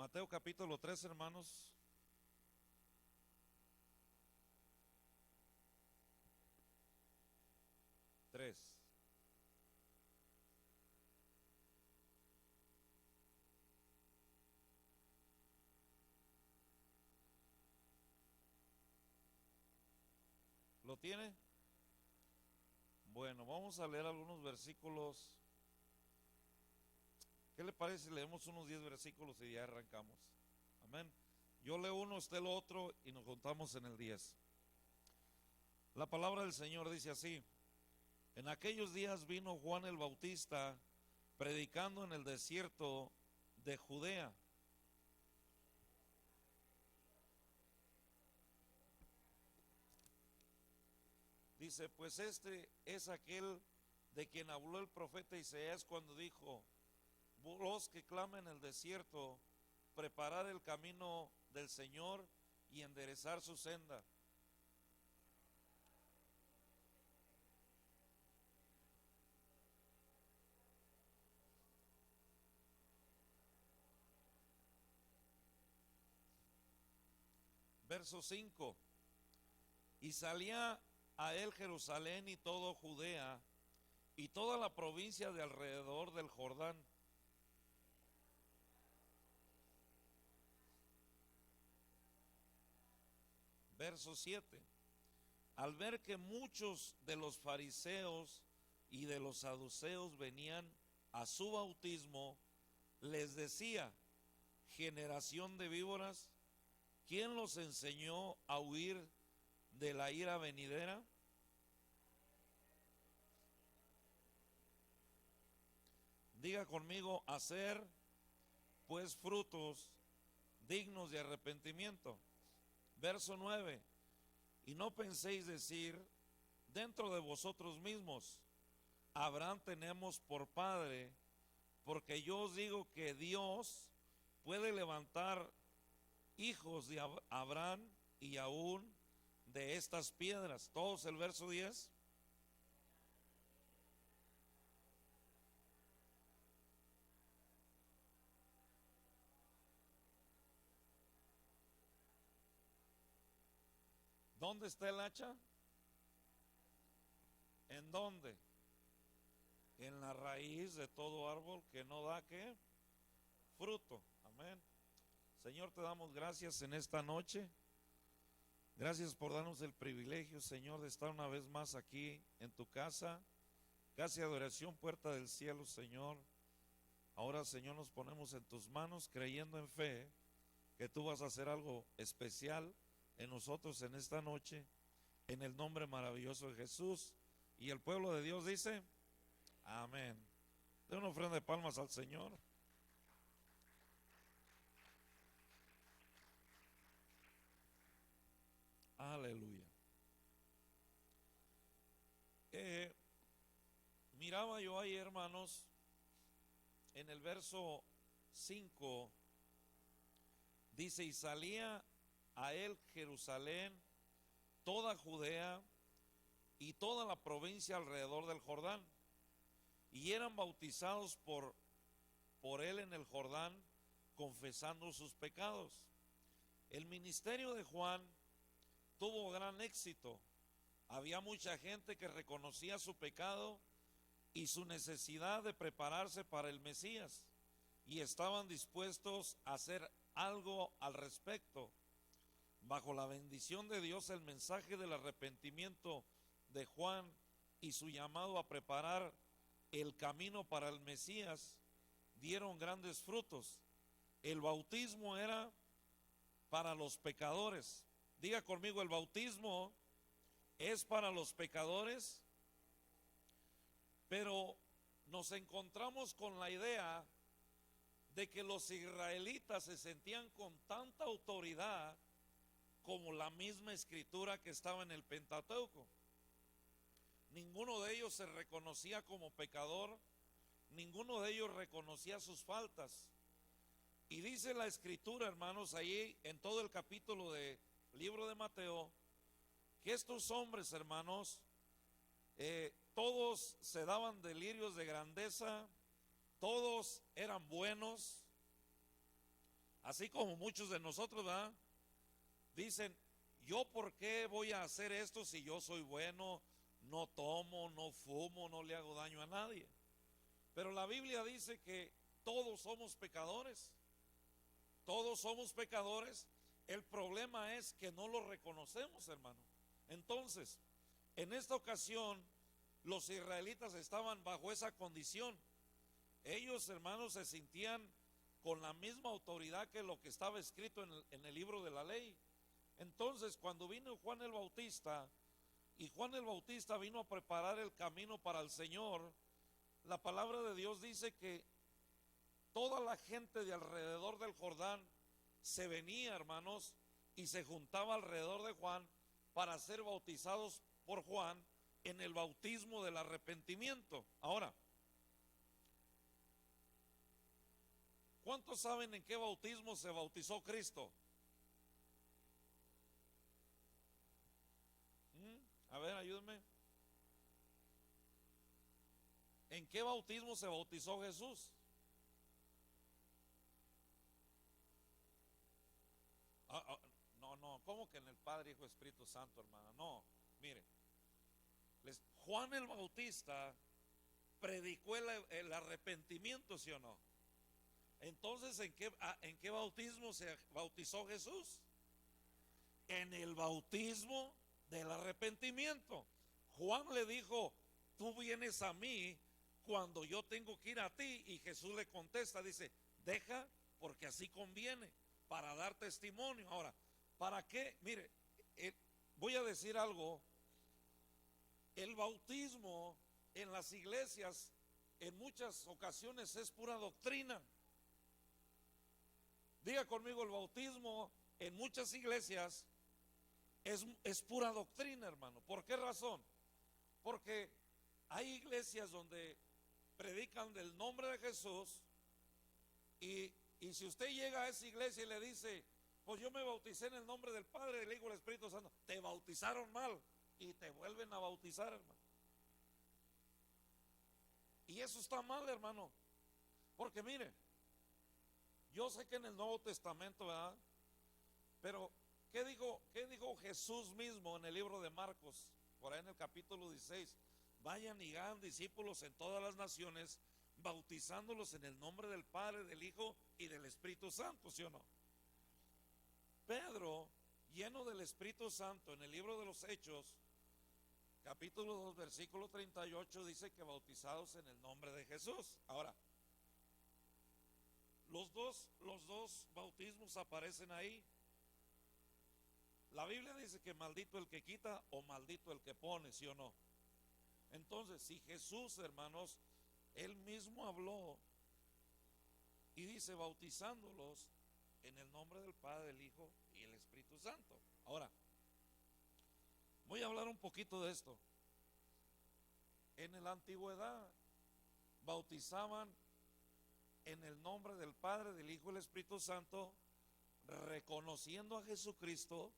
Mateo capítulo 3, hermanos. Tres. ¿Lo tiene? Bueno, vamos a leer algunos versículos. ¿Qué le parece si leemos unos 10 versículos y ya arrancamos? Amén. Yo leo uno, usted lo otro y nos contamos en el 10. La palabra del Señor dice así: en aquellos días vino Juan el Bautista predicando en el desierto de Judea. Dice, pues este es aquel de quien habló el profeta Isaías cuando dijo: voz que clama en el desierto, preparar el camino del Señor y enderezar su senda. Verso 5: y salía a él Jerusalén y todo Judea y toda la provincia de alrededor del Jordán. Verso 7: al ver que muchos de los fariseos y de los saduceos venían a su bautismo, les decía: generación de víboras, ¿quién los enseñó a huir de la ira venidera? Diga conmigo: hacer pues frutos dignos de arrepentimiento. Verso 9: y no penséis decir dentro de vosotros mismos: Abraham tenemos por padre, porque yo os digo que Dios puede levantar hijos de Abraham y aún de estas piedras. Todos el verso 10. ¿Dónde está el hacha? ¿En dónde? En la raíz de todo árbol que no da ¿qué? Fruto. Amén. Señor, te damos gracias en esta noche. Gracias por darnos el privilegio, Señor, de estar una vez más aquí en tu casa. Casa de adoración, puerta del cielo, Señor. Ahora, Señor, nos ponemos en tus manos creyendo en fe que tú vas a hacer algo especial en nosotros en esta noche, en el nombre maravilloso de Jesús. Y el pueblo de Dios dice: amén. De una ofrenda de palmas al Señor. Aleluya. Miraba yo ahí, hermanos, en el verso 5, dice: y salía a él Jerusalén, toda Judea y toda la provincia alrededor del Jordán, y eran bautizados por él en el Jordán, confesando sus pecados. El ministerio de Juan tuvo gran éxito. Había mucha gente que reconocía su pecado y su necesidad de prepararse para el Mesías, y estaban dispuestos a hacer algo al respecto. Bajo la bendición de Dios, el mensaje del arrepentimiento de Juan y su llamado a preparar el camino para el Mesías dieron grandes frutos. El bautismo era para los pecadores. Diga conmigo: el bautismo es para los pecadores. Pero nos encontramos con la idea de que los israelitas se sentían con tanta autoridad como la misma escritura que estaba en el Pentateuco. Ninguno de ellos se reconocía como pecador, ninguno de ellos reconocía sus faltas. Y dice la escritura, hermanos, ahí en todo el capítulo del libro de Mateo, que estos hombres, hermanos, todos se daban delirios de grandeza, todos eran buenos. Así como muchos de nosotros, ¿verdad? Dicen, ¿yo por qué voy a hacer esto si yo soy bueno? No tomo, no fumo, no le hago daño a nadie. Pero la Biblia dice que todos somos pecadores. Todos somos pecadores. El problema es que no lo reconocemos, hermano. Entonces, en esta ocasión, los israelitas estaban bajo esa condición. Ellos, hermanos, se sentían con la misma autoridad que lo que estaba escrito en el libro de la ley. Entonces, cuando vino Juan el Bautista, y Juan el Bautista vino a preparar el camino para el Señor, la palabra de Dios dice que toda la gente de alrededor del Jordán se venía, hermanos, y se juntaba alrededor de Juan para ser bautizados por Juan en el bautismo del arrepentimiento. Ahora, ¿cuántos saben en qué bautismo se bautizó Cristo? A ver, ayúdenme. ¿En qué bautismo se bautizó Jesús? No, ¿cómo que en el Padre, Hijo, Espíritu Santo, hermana? No, mire, Juan el Bautista predicó el arrepentimiento, ¿sí o no? Entonces, ¿en qué bautismo se bautizó Jesús? En el bautismo del arrepentimiento. Juan le dijo, tú vienes a mí cuando yo tengo que ir a ti, y Jesús le contesta, dice, deja porque así conviene, para dar testimonio. Ahora, ¿para qué? Mire, voy a decir algo. El bautismo en las iglesias en muchas ocasiones es pura doctrina. Diga conmigo, el bautismo en muchas iglesias es pura doctrina, hermano. ¿Por qué razón? Porque hay iglesias donde predican del nombre de Jesús, y si usted llega a esa iglesia y le dice, pues yo me bauticé en el nombre del Padre, del Hijo y del Espíritu Santo, te bautizaron mal y te vuelven a bautizar, hermano. Y eso está mal, hermano, porque mire, yo sé que en el Nuevo Testamento, ¿verdad? Pero ¿qué dijo Jesús mismo en el libro de Marcos, por ahí en el capítulo 16? Vayan y hagan discípulos en todas las naciones, bautizándolos en el nombre del Padre, del Hijo y del Espíritu Santo, ¿sí o no? Pedro, lleno del Espíritu Santo, en el libro de los Hechos, capítulo 2, versículo 38, dice que bautizados en el nombre de Jesús. Ahora, los dos bautismos aparecen ahí. La Biblia dice que maldito el que quita o maldito el que pone, ¿sí o no? Entonces, si Jesús, hermanos, él mismo habló y dice bautizándolos en el nombre del Padre, del Hijo y el Espíritu Santo. Ahora, voy a hablar un poquito de esto. En la antigüedad bautizaban en el nombre del Padre, del Hijo y del Espíritu Santo, reconociendo a Jesucristo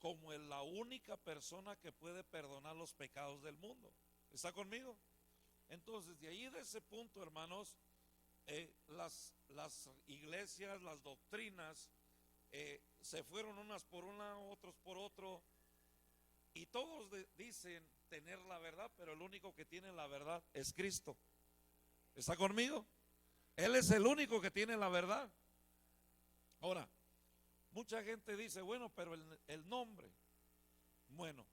como la única persona que puede perdonar los pecados del mundo. ¿Está conmigo? Entonces, de ahí, de ese punto, hermanos, las iglesias, las doctrinas, se fueron unas por un lado, otros por otro, y todos dicen tener la verdad, pero el único que tiene la verdad es Cristo. ¿Está conmigo? Él es el único que tiene la verdad. Ahora, mucha gente dice, bueno, pero el nombre. Bueno,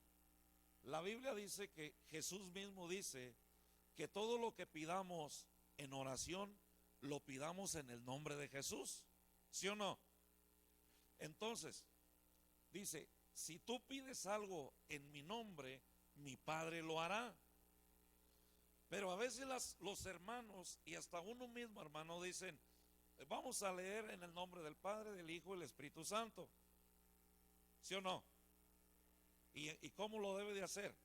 la Biblia dice que Jesús mismo dice que todo lo que pidamos en oración, lo pidamos en el nombre de Jesús. ¿Sí o no? Entonces, dice, si tú pides algo en mi nombre, mi Padre lo hará. Pero a veces los hermanos y hasta uno mismo, hermano, dicen, vamos a leer en el nombre del Padre, del Hijo y del Espíritu Santo. ¿Sí o no? ¿Y cómo lo debe de hacer?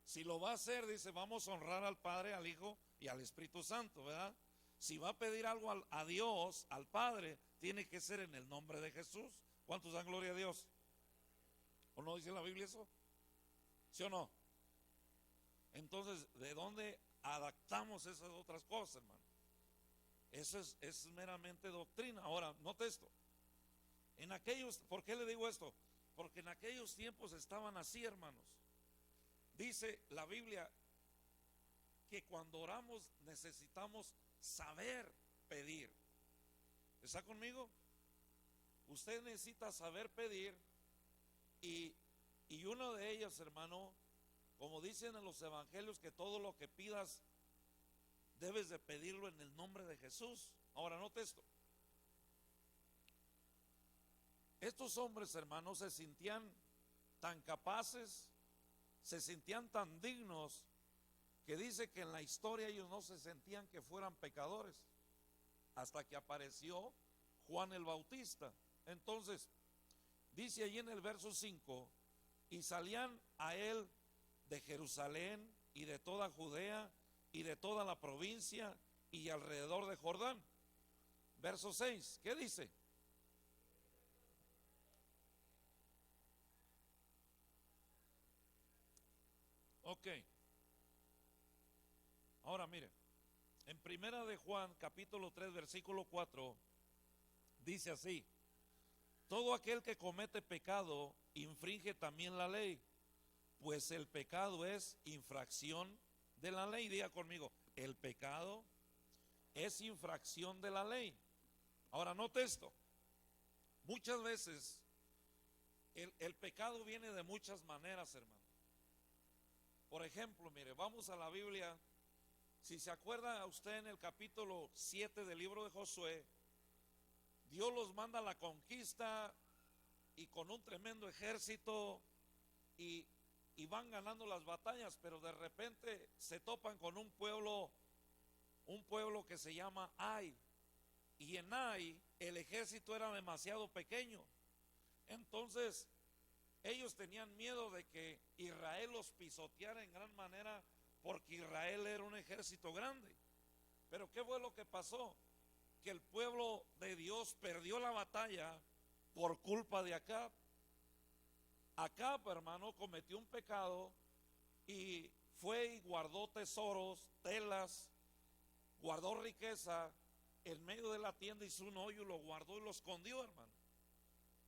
Si lo va a hacer, dice, vamos a honrar al Padre, al Hijo y al Espíritu Santo, ¿verdad? Si va a pedir algo a Dios, al Padre, tiene que ser en el nombre de Jesús. ¿Cuántos dan gloria a Dios? ¿O no dice la Biblia eso? ¿Sí o no? Entonces, ¿de dónde adaptamos esas otras cosas, hermano? Eso es meramente doctrina. Ahora, note esto. En aquellos, ¿por qué le digo esto? Porque en aquellos tiempos estaban así, hermanos. Dice la Biblia que cuando oramos necesitamos saber pedir. ¿Está conmigo? Usted necesita saber pedir y uno de ellos, hermano, como dicen en los evangelios, que todo lo que pidas debes de pedirlo en el nombre de Jesús. Ahora, note esto. Estos hombres, hermanos, se sentían tan capaces, se sentían tan dignos, que dice que en la historia ellos no se sentían que fueran pecadores, hasta que apareció Juan el Bautista. Entonces, dice allí en el verso 5, y salían a él de Jerusalén y de toda Judea y de toda la provincia y alrededor de Jordán. Verso 6, ¿qué dice? Ok. Ahora mire, en primera de Juan, capítulo 3, versículo 4, dice así: todo aquel que comete pecado infringe también la ley, pues el pecado es infracción de la ley. Diga conmigo, el pecado es infracción de la ley. Ahora note esto, muchas veces el pecado viene de muchas maneras, hermano. Por ejemplo, mire, vamos a la Biblia. Si se acuerda usted, en el capítulo 7 del libro de Josué, Dios los manda a la conquista y con un tremendo ejército y van ganando las batallas, pero de repente se topan con un pueblo que se llama Ai, y en Ai el ejército era demasiado pequeño. Entonces ellos tenían miedo de que Israel los pisoteara en gran manera, porque Israel era un ejército grande. Pero ¿qué fue lo que pasó? Que el pueblo de Dios perdió la batalla por culpa de Acab. Acab, hermano, cometió un pecado y fue y guardó tesoros, telas, guardó riqueza en medio de la tienda, hizo un hoyo y lo guardó y lo escondió, hermano.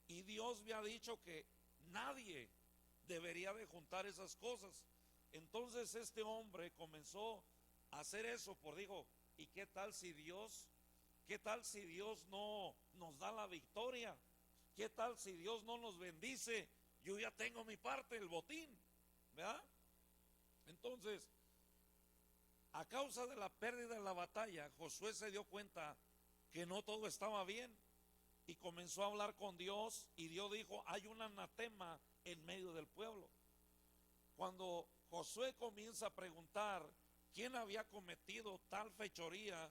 Y Dios me ha dicho que nadie debería de juntar esas cosas. Entonces este hombre comenzó a hacer eso, dijo, ¿y qué tal si Dios no nos da la victoria? ¿Qué tal si Dios no nos bendice? Yo ya tengo mi parte, el botín, ¿verdad? Entonces, a causa de la pérdida de la batalla, Josué se dio cuenta que no todo estaba bien y comenzó a hablar con Dios, y Dios dijo, hay un anatema en medio del pueblo. Cuando Josué comienza a preguntar quién había cometido tal fechoría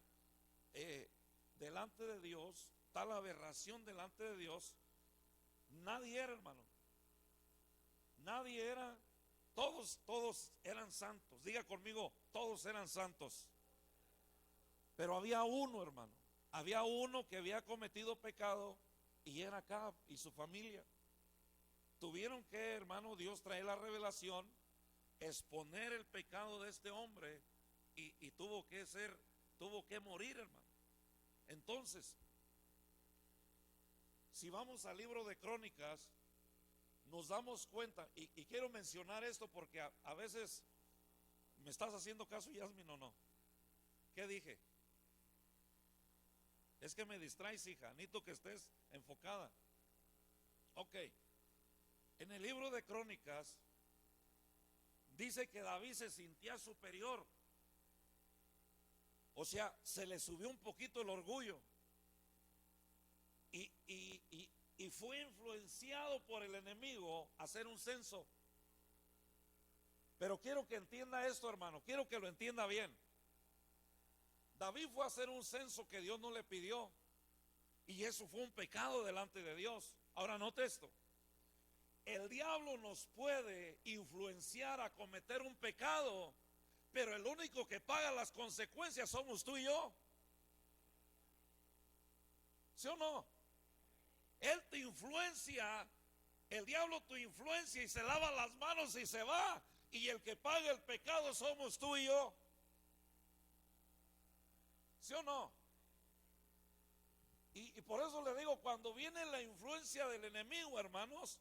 delante de Dios, tal aberración delante de Dios, nadie era, hermano. Nadie era, todos eran santos. Diga conmigo, todos eran santos. Pero había uno, hermano. Había uno que había cometido pecado, y era Acab y su familia. Tuvieron que, hermano, Dios trae la revelación, exponer el pecado de este hombre, y tuvo que morir, hermano. Entonces, si vamos al libro de Crónicas, nos damos cuenta, y quiero mencionar esto porque a veces me estás haciendo caso, Yasmin, o no. ¿Qué dije? Es que me distraes, hija, necesito que estés enfocada. Ok, en el libro de Crónicas dice que David se sentía superior, o sea, se le subió un poquito el orgullo, y fue influenciado por el enemigo a hacer un censo. Pero quiero que entienda esto, hermano, quiero que lo entienda bien. David fue a hacer un censo que Dios no le pidió, y eso fue un pecado delante de Dios. Ahora note esto: el diablo nos puede influenciar a cometer un pecado, pero el único que paga las consecuencias somos tú y yo. ¿Sí o no? Él te influencia, el diablo te influencia y se lava las manos y se va, y el que paga el pecado somos tú y yo. ¿Sí o no? Y por eso le digo, cuando viene la influencia del enemigo, hermanos,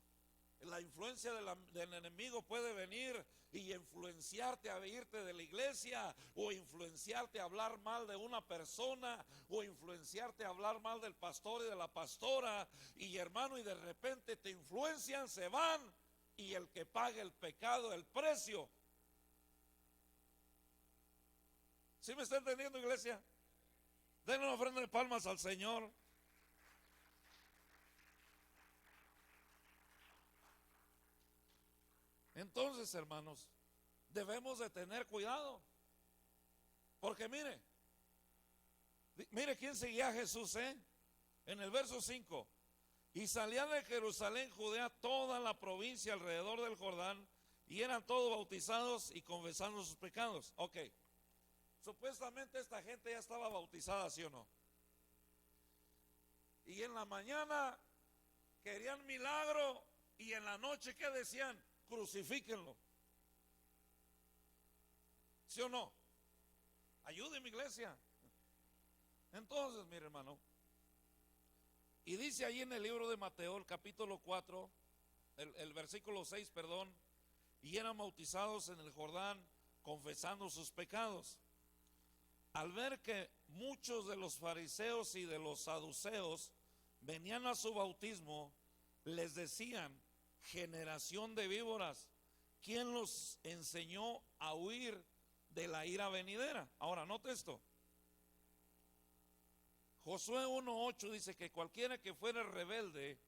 la influencia del enemigo puede venir y influenciarte a irte de la iglesia, o influenciarte a hablar mal de una persona, o influenciarte a hablar mal del pastor y de la pastora, y hermano, y de repente te influencian, se van, y el que paga el pecado, el precio. ¿Sí me está entendiendo, iglesia? Denle una ofrenda de palmas al Señor. Entonces, hermanos, debemos de tener cuidado. Porque mire quién seguía a Jesús, en el verso 5. Y salía de Jerusalén, Judea, toda la provincia alrededor del Jordán, y eran todos bautizados y confesando sus pecados. Ok, supuestamente esta gente ya estaba bautizada, ¿sí o no? Y en la mañana querían milagro, y en la noche, ¿qué decían? Crucifíquenlo. ¿Sí o no? Ayúdeme, iglesia. Entonces, mire, hermano, y dice ahí en el libro de Mateo, el capítulo 4, el versículo 6, perdón, y eran bautizados en el Jordán, confesando sus pecados. Al ver que muchos de los fariseos y de los saduceos venían a su bautismo, les decían: generación de víboras, ¿quién los enseñó a huir de la ira venidera? Ahora, note esto. Josué 1:8 dice que cualquiera que fuere rebelde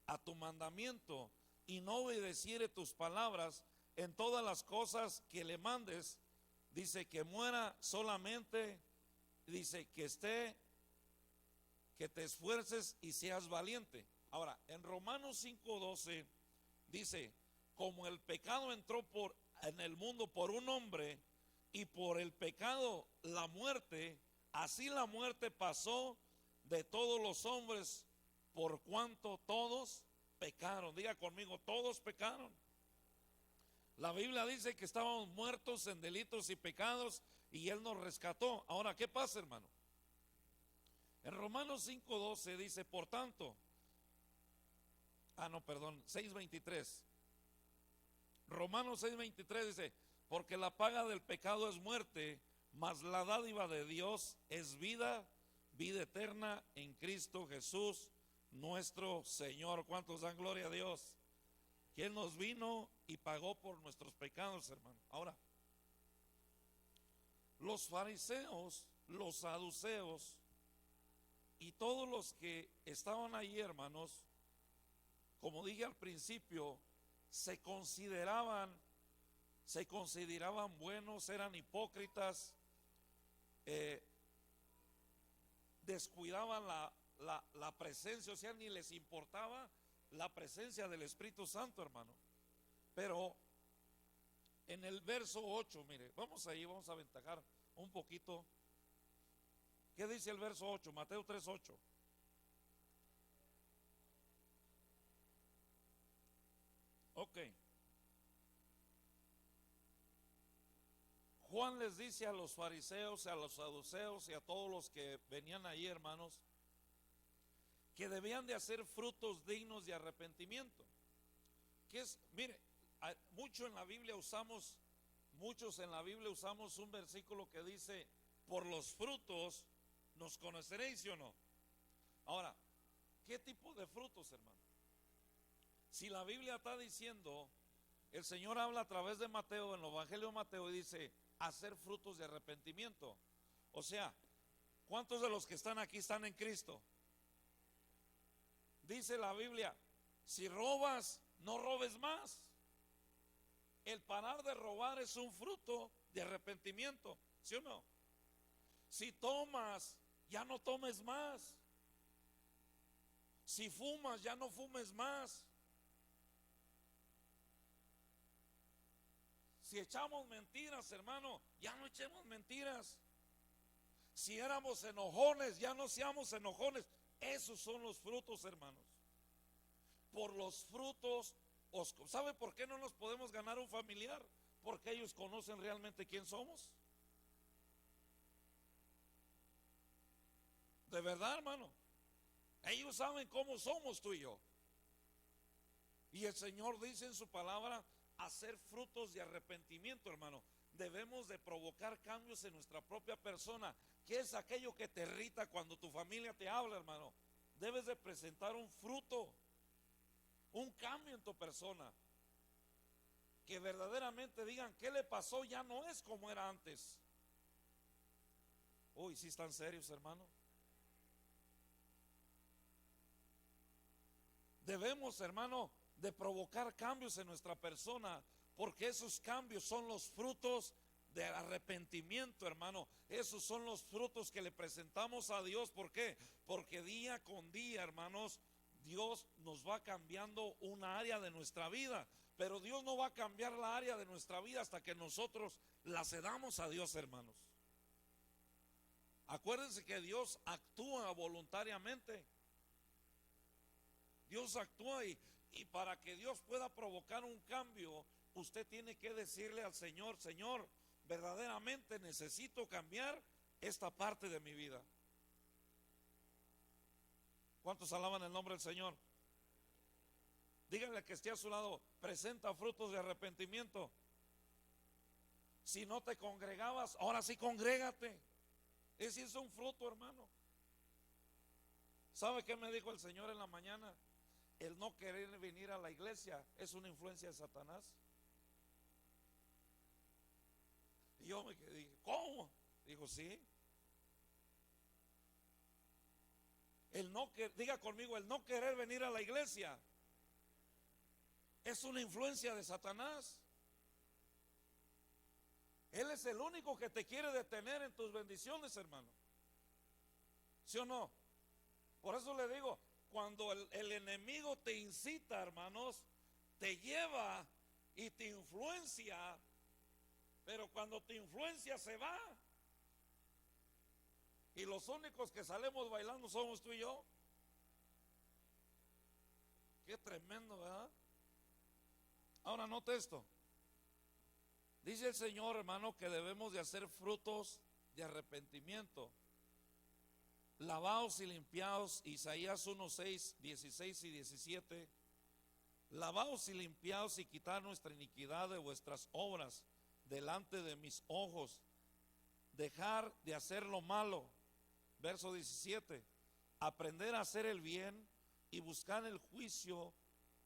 a tu mandamiento y no obedeciere tus palabras en todas las cosas que le mandes, dice que muera solamente, dice que te esfuerces y seas valiente. Ahora, en Romanos 5:12 dice: como el pecado entró en el mundo por un hombre, y por el pecado la muerte, así la muerte pasó de todos los hombres, por cuanto todos pecaron. Diga conmigo, todos pecaron. La Biblia dice que estábamos muertos en delitos y pecados, y Él nos rescató. Ahora, ¿qué pasa, hermano? En Romanos 5:12 dice, por tanto, 6:23. Romanos 6:23 dice: porque la paga del pecado es muerte, mas la dádiva de Dios es vida eterna en Cristo Jesús nuestro Señor. ¿Cuántos dan gloria a Dios? Quien nos vino y pagó por nuestros pecados, hermano. Ahora, los fariseos, los saduceos y todos los que estaban ahí, hermanos, como dije al principio, se consideraban buenos, eran hipócritas, descuidaban la presencia, o sea, ni les importaba la presencia del Espíritu Santo, hermano. Pero en el verso 8, mire, vamos a aventajar un poquito. ¿Qué dice el verso 8? Mateo 3:8. Ok. Juan les dice a los fariseos, a los saduceos y a todos los que venían ahí, hermanos, que debían de hacer frutos dignos de arrepentimiento. Que es, mire, muchos en la Biblia usamos un versículo que dice: por los frutos nos conoceréis, ¿sí o no? Ahora, ¿qué tipo de frutos, hermano? Si la Biblia está diciendo, el Señor habla a través de Mateo, en el Evangelio de Mateo, y dice: hacer frutos de arrepentimiento. O sea, ¿cuántos de los que están aquí están en Cristo? Dice la Biblia: si robas, no robes más. El parar de robar es un fruto de arrepentimiento, ¿sí o no? Si tomas, ya no tomes más. Si fumas, ya no fumes más. Si echamos mentiras, hermano, ya no echemos mentiras. Si éramos enojones, ya no seamos enojones. Esos son los frutos, hermanos. Por los frutos, ¿sabe por qué no nos podemos ganar un familiar? Porque ellos conocen realmente quién somos. De verdad, hermano. Ellos saben cómo somos tú y yo. Y el Señor dice en su palabra, hacer frutos de arrepentimiento, hermano. Debemos de provocar cambios en nuestra propia persona. ¿Qué es aquello que te irrita cuando tu familia te habla, hermano? Debes de presentar un fruto, un cambio en tu persona. Que verdaderamente digan, ¿qué le pasó? Ya no es como era antes. Uy, ¿sí están serios, hermano? Debemos, hermano, de provocar cambios en nuestra persona, porque esos cambios son los frutos del arrepentimiento, hermano. Esos son los frutos que le presentamos a Dios. ¿Por qué? Porque día con día, hermanos, Dios nos va cambiando una área de nuestra vida. Pero Dios no va a cambiar la área de nuestra vida hasta que nosotros la cedamos a Dios, hermanos. Acuérdense que Dios actúa voluntariamente. Dios actúa y para que Dios pueda provocar un cambio, usted tiene que decirle al Señor, Señor, verdaderamente necesito cambiar esta parte de mi vida. ¿Cuántos alaban el nombre del Señor? Díganle que esté a su lado, presenta frutos de arrepentimiento. Si no te congregabas, ahora sí congrégate. Ese es un fruto, hermano. ¿Sabe qué me dijo el Señor en la mañana? El no querer venir a la iglesia es una influencia de Satanás. Y yo me dije, ¿cómo? Dijo, sí. Diga conmigo, el no querer venir a la iglesia es una influencia de Satanás. Él es el único que te quiere detener en tus bendiciones, hermano. ¿Sí o no? Por eso le digo, cuando el enemigo te incita, hermanos, te lleva y te influencia, pero cuando te influencia se va. Y los únicos que salimos bailando somos tú y yo. Qué tremendo, ¿verdad? Ahora note esto. Dice el Señor, hermano, que debemos de hacer frutos de arrepentimiento. Lavaos y limpiaos, Isaías 1:6, 16 y 17. Lavaos y limpiaos y quitar nuestra iniquidad de vuestras obras delante de mis ojos. Dejar de hacer lo malo. Verso 17. Aprender a hacer el bien y buscar el juicio,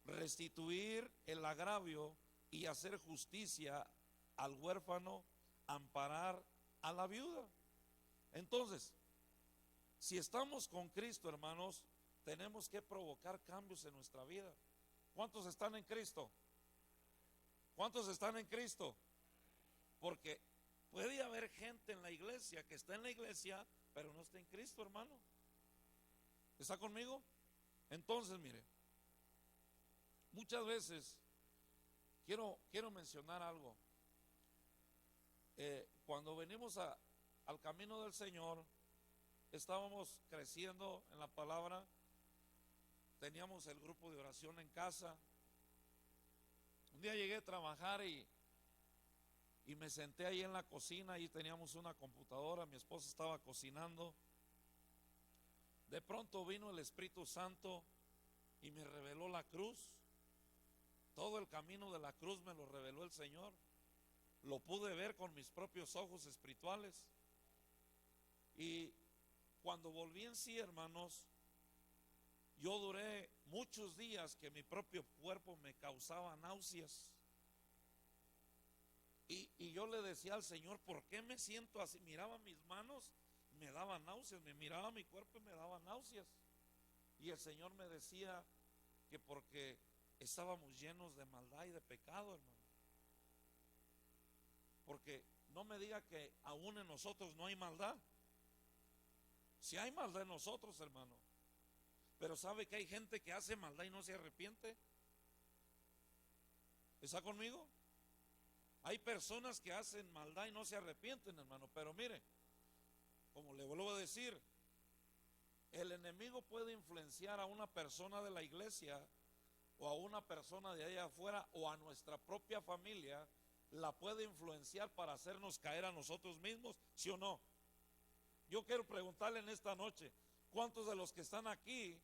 restituir el agravio y hacer justicia al huérfano, amparar a la viuda. Entonces, si estamos con Cristo, hermanos, tenemos que provocar cambios en nuestra vida. ¿Cuántos están en Cristo? ¿Cuántos están en Cristo? Porque puede haber gente en la iglesia que está en la iglesia, pero no está en Cristo, hermano. ¿Está conmigo? Entonces, mire, muchas veces quiero mencionar algo. Cuando venimos al camino del Señor, estábamos creciendo en la palabra, teníamos el grupo de oración en casa. Un día llegué a trabajar y me senté ahí en la cocina, y teníamos una computadora, mi esposa estaba cocinando. De pronto vino el Espíritu Santo y me reveló la cruz. Todo el camino de la cruz me lo reveló el Señor. Lo pude ver con mis propios ojos espirituales. Y cuando volví en sí, hermanos, yo duré muchos días que mi propio cuerpo me causaba náuseas. Y yo le decía al Señor, ¿por qué me siento así? Miraba mis manos, me daba náuseas, me miraba mi cuerpo y me daba náuseas. Y el Señor me decía que porque estábamos llenos de maldad y de pecado, hermano. Porque no me diga que aún en nosotros no hay maldad. Si hay maldad en nosotros, hermano. Pero ¿sabe que hay gente que hace maldad y no se arrepiente? ¿Está conmigo? Hay personas que hacen maldad y no se arrepienten, hermano. Pero mire, como le vuelvo a decir, el enemigo puede influenciar a una persona de la iglesia, o a una persona de allá afuera, o a nuestra propia familia. La puede influenciar para hacernos caer a nosotros mismos, ¿sí o no? Yo quiero preguntarle en esta noche, ¿Cuántos de los que están aquí,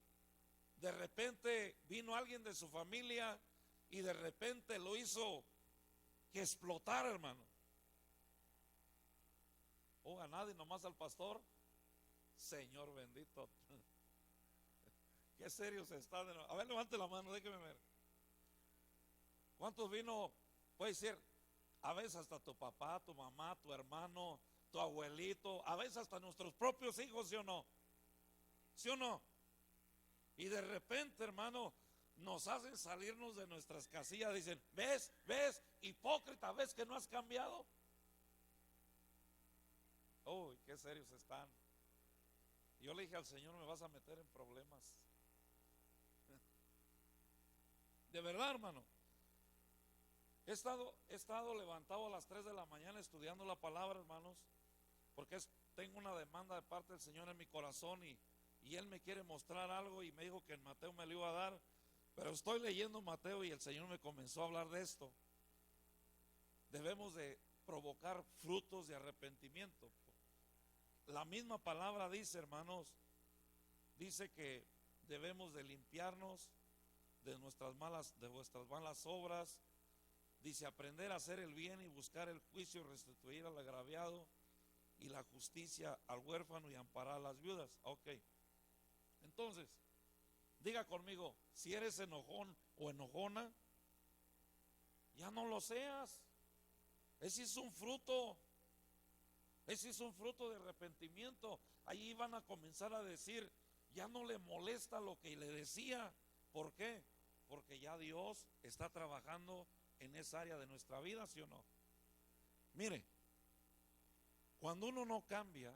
de repente vino alguien de su familia y de repente lo hizo que explotara, hermano? O a nadie, nomás al pastor. Señor bendito. Qué serios están. A ver, levante la mano, déjeme ver. ¿Cuántos vino? Puede decir, a veces hasta tu papá, tu mamá, tu hermano, tu abuelito, a veces hasta nuestros propios hijos, ¿sí o no? ¿Sí o no? Y de repente, hermano, nos hacen salirnos de nuestras casillas. Dicen, ¿ves? Hipócrita, ¿ves que no has cambiado? Uy, qué serios están. Yo le dije al Señor, me vas a meter en problemas. De verdad, hermano. He estado levantado a las 3 de la mañana estudiando la palabra, hermanos, porque tengo una demanda de parte del Señor en mi corazón y Él me quiere mostrar algo y me dijo que en Mateo me lo iba a dar, pero estoy leyendo Mateo y el Señor me comenzó a hablar de esto. Debemos de provocar frutos de arrepentimiento. La misma palabra dice, hermanos, dice que debemos de limpiarnos de vuestras malas obras. Dice, aprender a hacer el bien y buscar el juicio, restituir al agraviado y la justicia al huérfano y amparar a las viudas. Ok. Entonces, diga conmigo, si eres enojón o enojona, ya no lo seas. Ese es un fruto. Ese es un fruto de arrepentimiento. Ahí van a comenzar a decir, ya no le molesta lo que le decía. ¿Por qué? Porque ya Dios está trabajando en esa área de nuestra vida, ¿sí o no? Mire, cuando uno no cambia,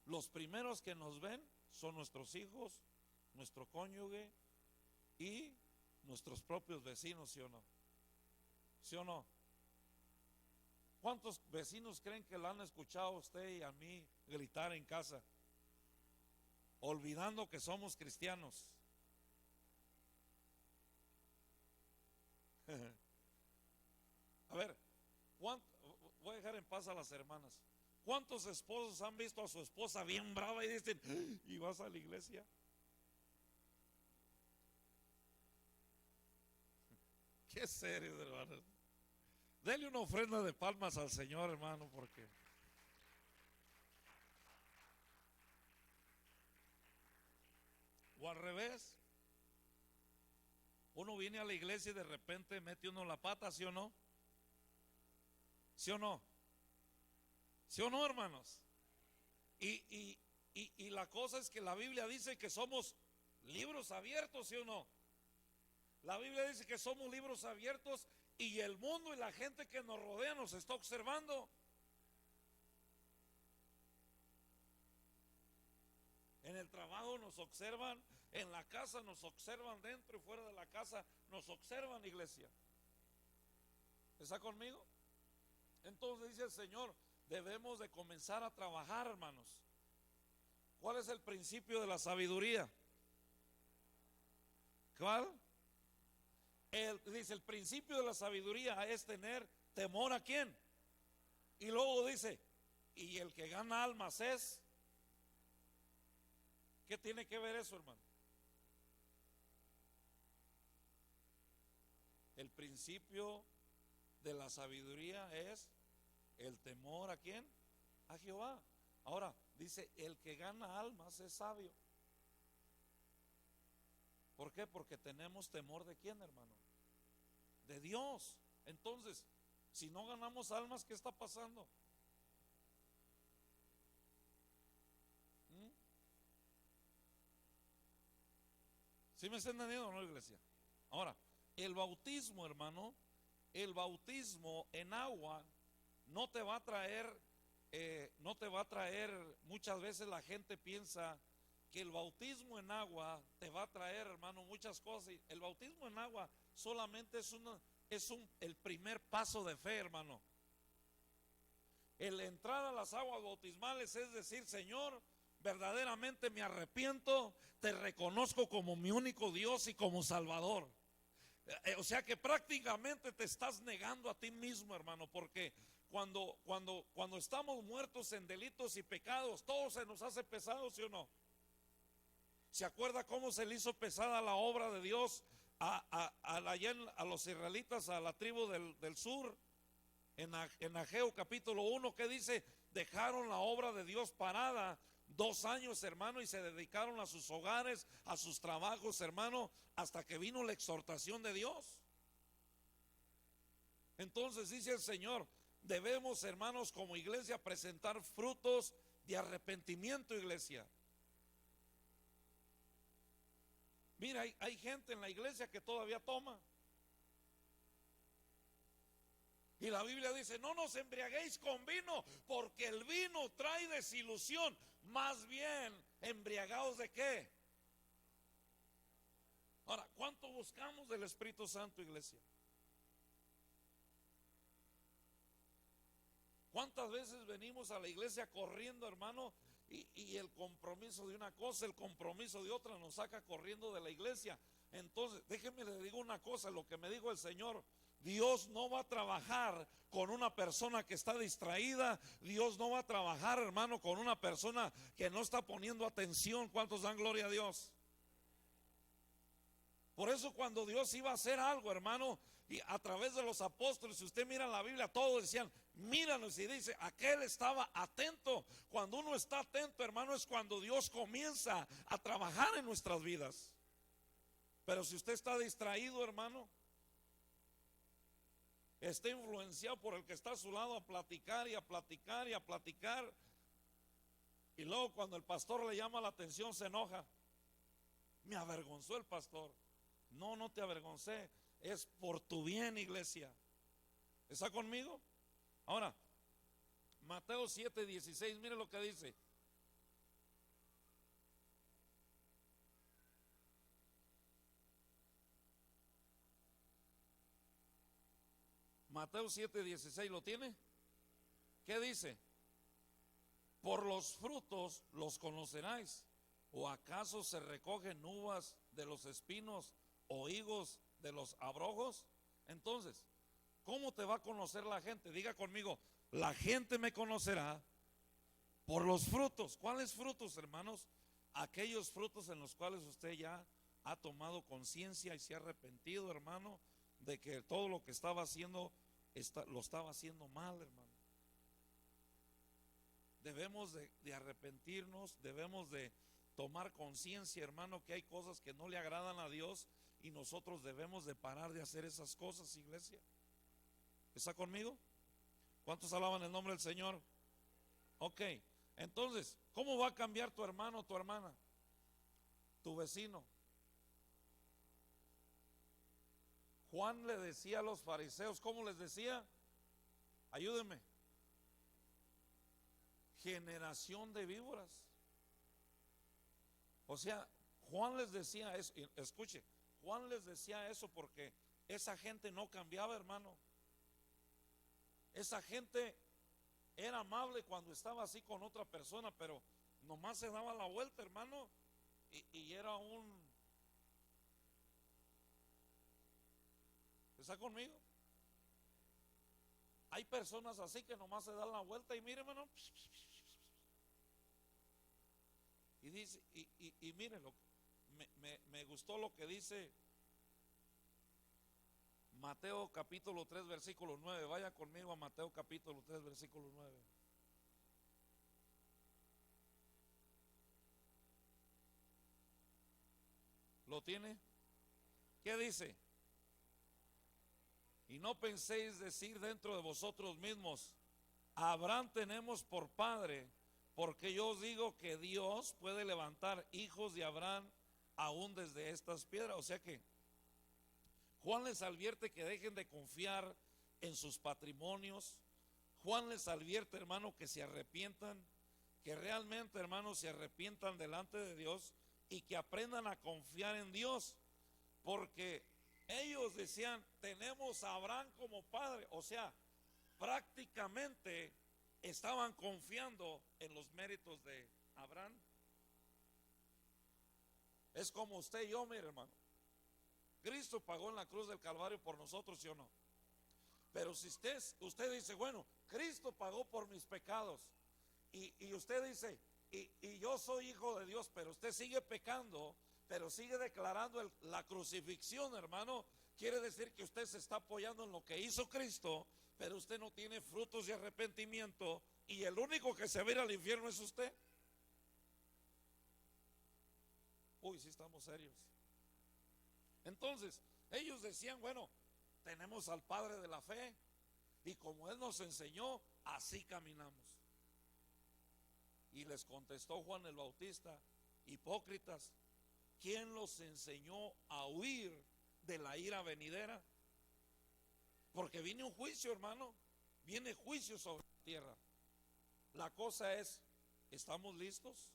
los primeros que nos ven son nuestros hijos, nuestro cónyuge y nuestros propios vecinos, ¿sí o no? ¿Sí o no? ¿Cuántos vecinos creen que la han escuchado a usted y a mí gritar en casa, olvidando que somos cristianos? A ver, voy a dejar en paz a las hermanas. ¿Cuántos esposos han visto a su esposa bien brava y dicen, ¿y vas a la iglesia? Qué serio, hermanos. Dele una ofrenda de palmas al Señor, hermano, porque o al revés, uno viene a la iglesia y de repente mete uno la pata, ¿sí o no? ¿Sí o no? ¿Sí o no, hermanos? Y la cosa es que la Biblia dice que somos libros abiertos, ¿sí o no? La Biblia dice que somos libros abiertos y el mundo y la gente que nos rodea nos está observando. En el trabajo nos observan, en la casa nos observan, dentro y fuera de la casa nos observan, iglesia. ¿Está conmigo? Entonces dice el Señor, debemos de comenzar a trabajar, hermanos. ¿Cuál es el principio de la sabiduría? ¿Cuál? Dice, el principio de la sabiduría es tener temor ¿a quién? Y luego dice, y el que gana almas es. ¿Qué tiene que ver eso, hermano? El principio de la sabiduría es el temor ¿a quién? A Jehová. Ahora, dice, el que gana almas es sabio. ¿Por qué? Porque tenemos temor ¿de quién, hermano? De Dios. Entonces, si no ganamos almas, ¿qué está pasando? ¿Sí me está entendiendo o no, iglesia? Ahora, el bautismo, hermano, el bautismo en agua no te va a traer, muchas veces la gente piensa que el bautismo en agua te va a traer, hermano, muchas cosas. El bautismo en agua solamente es el primer paso de fe, hermano. El entrar a las aguas bautismales es decir, Señor, verdaderamente me arrepiento, te reconozco como mi único Dios y como Salvador. O sea que prácticamente te estás negando a ti mismo, hermano, porque cuando estamos muertos en delitos y pecados, todo se nos hace pesado, ¿sí o no? ¿Se acuerda cómo se le hizo pesada la obra de Dios a los israelitas, a la tribu del sur? En Ageo capítulo 1, ¿qué dice? Dejaron la obra de Dios parada 2 años, hermano, y se dedicaron a sus hogares, a sus trabajos, hermano, hasta que vino la exhortación de Dios. Entonces dice el Señor, debemos, hermanos, como iglesia presentar frutos de arrepentimiento, iglesia. Mira, hay gente en la iglesia que todavía toma. Y la Biblia dice, no nos embriaguéis con vino, porque el vino trae desilusión. Más bien, embriagados ¿de qué? Ahora, ¿cuánto buscamos del Espíritu Santo, iglesia? ¿Cuántas veces venimos a la iglesia corriendo, hermano? Y el compromiso de una cosa, el compromiso de otra nos saca corriendo de la iglesia. Entonces, déjeme le digo una cosa, lo que me dijo el Señor. Dios no va a trabajar con una persona que está distraída. Dios no va a trabajar, hermano, con una persona que no está poniendo atención. ¿Cuántos dan gloria a Dios? Por eso cuando Dios iba a hacer algo, hermano, y a través de los apóstoles, si usted mira la Biblia, todos decían, míranos, y dice, aquel estaba atento. Cuando uno está atento, hermano, es cuando Dios comienza a trabajar en nuestras vidas. Pero si usted está distraído, hermano, está influenciado por el que está a su lado a platicar y a platicar y a platicar, y luego cuando el pastor le llama la atención se enoja. Me avergonzó el pastor. No, no te avergoncé, es por tu bien, iglesia. ¿Está conmigo? Ahora, Mateo 7:16, mire lo que dice. Mateo 7:16, ¿lo tiene? ¿Qué dice? Por los frutos los conoceráis. ¿O acaso se recogen uvas de los espinos o higos de los abrojos? Entonces, ¿cómo te va a conocer la gente? Diga conmigo, la gente me conocerá por los frutos. ¿Cuáles frutos, hermanos? Aquellos frutos en los cuales usted ya ha tomado conciencia y se ha arrepentido, hermano, de que todo lo que estaba haciendo lo estaba haciendo mal, hermano. Debemos de arrepentirnos, debemos de tomar conciencia, hermano, que hay cosas que no le agradan a Dios y nosotros debemos de parar de hacer esas cosas, iglesia. ¿Está conmigo? ¿Cuántos alaban el nombre del Señor? Ok, entonces, ¿cómo va a cambiar tu hermano o tu hermana? Tu vecino. Juan le decía a los fariseos, ¿cómo les decía? Ayúdenme. Generación de víboras. O sea, Juan les decía eso, escuche, Juan les decía eso porque esa gente no cambiaba, hermano. Esa gente era amable cuando estaba así con otra persona, pero nomás se daba la vuelta, hermano, y era un... ¿Está conmigo? Hay personas así que nomás se dan la vuelta y mire, hermano, y dice, y mire, me gustó lo que dice Mateo capítulo 3 versículo 9. Vaya conmigo a Mateo capítulo 3 versículo 9. ¿Lo tiene? ¿Qué dice? Y no penséis decir dentro de vosotros mismos, Abraham tenemos por padre, porque yo os digo que Dios puede levantar hijos de Abraham aún desde estas piedras. O sea que Juan les advierte que dejen de confiar en sus patrimonios. Juan les advierte, hermano, que se arrepientan, que realmente, hermano, se arrepientan delante de Dios y que aprendan a confiar en Dios, porque ellos decían, tenemos a Abraham como padre. O sea, prácticamente estaban confiando en los méritos de Abraham. Es como usted y yo, mire, hermano. Cristo pagó en la cruz del Calvario por nosotros, ¿sí o no? Pero si usted dice, bueno, Cristo pagó por mis pecados. Y usted dice, y yo soy hijo de Dios, pero usted sigue pecando, pero sigue declarando la crucifixión, hermano. Quiere decir que usted se está apoyando en lo que hizo Cristo, pero usted no tiene frutos de arrepentimiento, y el único que se va a ir al infierno es usted. Uy, sí estamos serios. Entonces, ellos decían, bueno, tenemos al Padre de la fe, y como Él nos enseñó, así caminamos. Y les contestó Juan el Bautista, hipócritas, ¿quién los enseñó a huir de la ira venidera? Porque viene un juicio, hermano, viene juicio sobre la tierra. La cosa es, ¿estamos listos?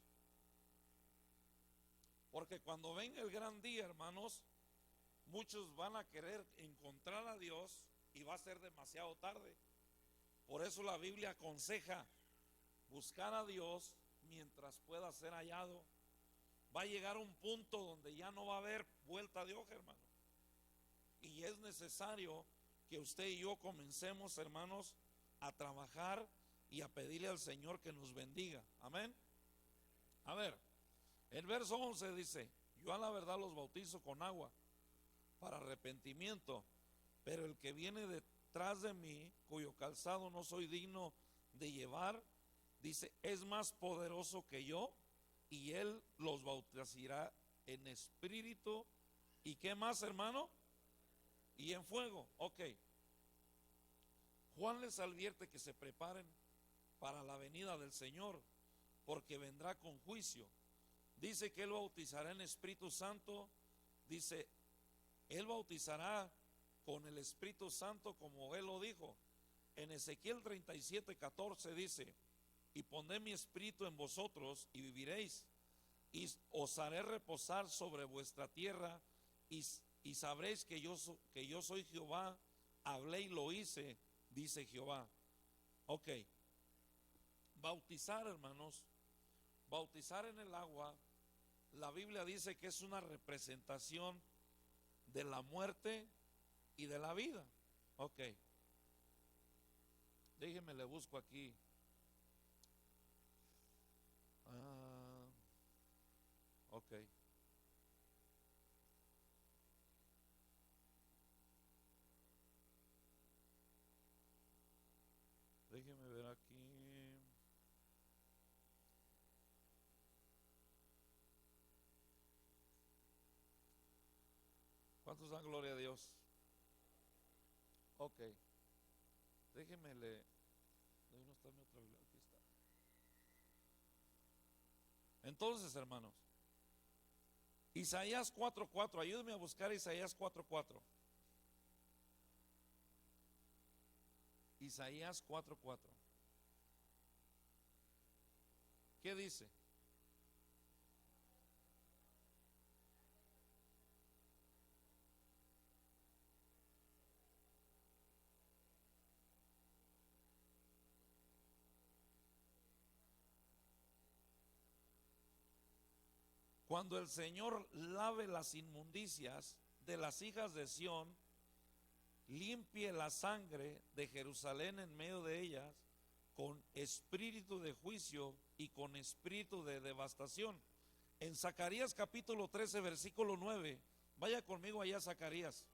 Porque cuando venga el gran día, hermanos, muchos van a querer encontrar a Dios y va a ser demasiado tarde. Por eso la Biblia aconseja buscar a Dios mientras pueda ser hallado. Va a llegar un punto donde ya no va a haber vuelta de hoja, hermano. Y es necesario que usted y yo comencemos, hermanos, a trabajar y a pedirle al Señor que nos bendiga. Amén. A ver, el verso 11 dice, yo a la verdad los bautizo con agua para arrepentimiento, pero el que viene detrás de mí, cuyo calzado no soy digno de llevar, dice, es más poderoso que yo, y él los bautizará en espíritu. ¿Y qué más, hermano? Y en fuego. Ok. Juan les advierte que se preparen para la venida del Señor, porque vendrá con juicio. Dice que él bautizará en Espíritu Santo. Dice, él bautizará con el Espíritu Santo, como él lo dijo. En Ezequiel 37:14 dice, y pondré mi espíritu en vosotros y viviréis, y os haré reposar sobre vuestra tierra, y sabréis que yo soy Jehová, hablé y lo hice, dice Jehová. Ok, bautizar, hermanos, bautizar en el agua, la Biblia dice que es una representación de la muerte y de la vida. Ok, déjenme le busco aquí. Ok. Déjenme ver aquí. ¿Cuántos dan gloria a Dios? Ok. Déjenme le. ¿Dónde está mi otra Biblia? Aquí está. Entonces, hermanos, Isaías 4:4, ayúdenme a buscar Isaías 4:4. Isaías 4:4. ¿Qué dice? Cuando el Señor lave las inmundicias de las hijas de Sión, limpie la sangre de Jerusalén en medio de ellas, con espíritu de juicio y con espíritu de devastación. En Zacarías capítulo 13, versículo 9, vaya conmigo allá a Zacarías.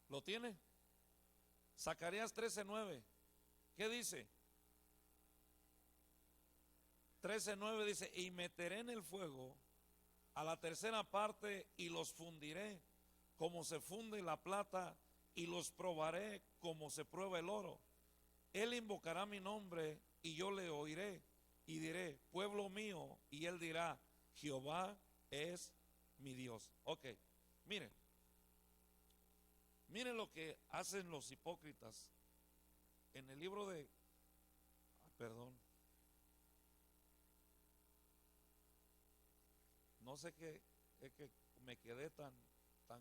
¿Lo tiene? Zacarías 13:9. ¿Qué dice? 13:9 dice, y meteré en el fuego a la tercera parte y los fundiré como se funde la plata, y los probaré como se prueba el oro. Él invocará mi nombre y yo le oiré y diré, pueblo mío, y él dirá, Jehová es mi Dios. Ok, miren, miren lo que hacen los hipócritas en el libro de, perdón, no sé qué, es que me quedé tan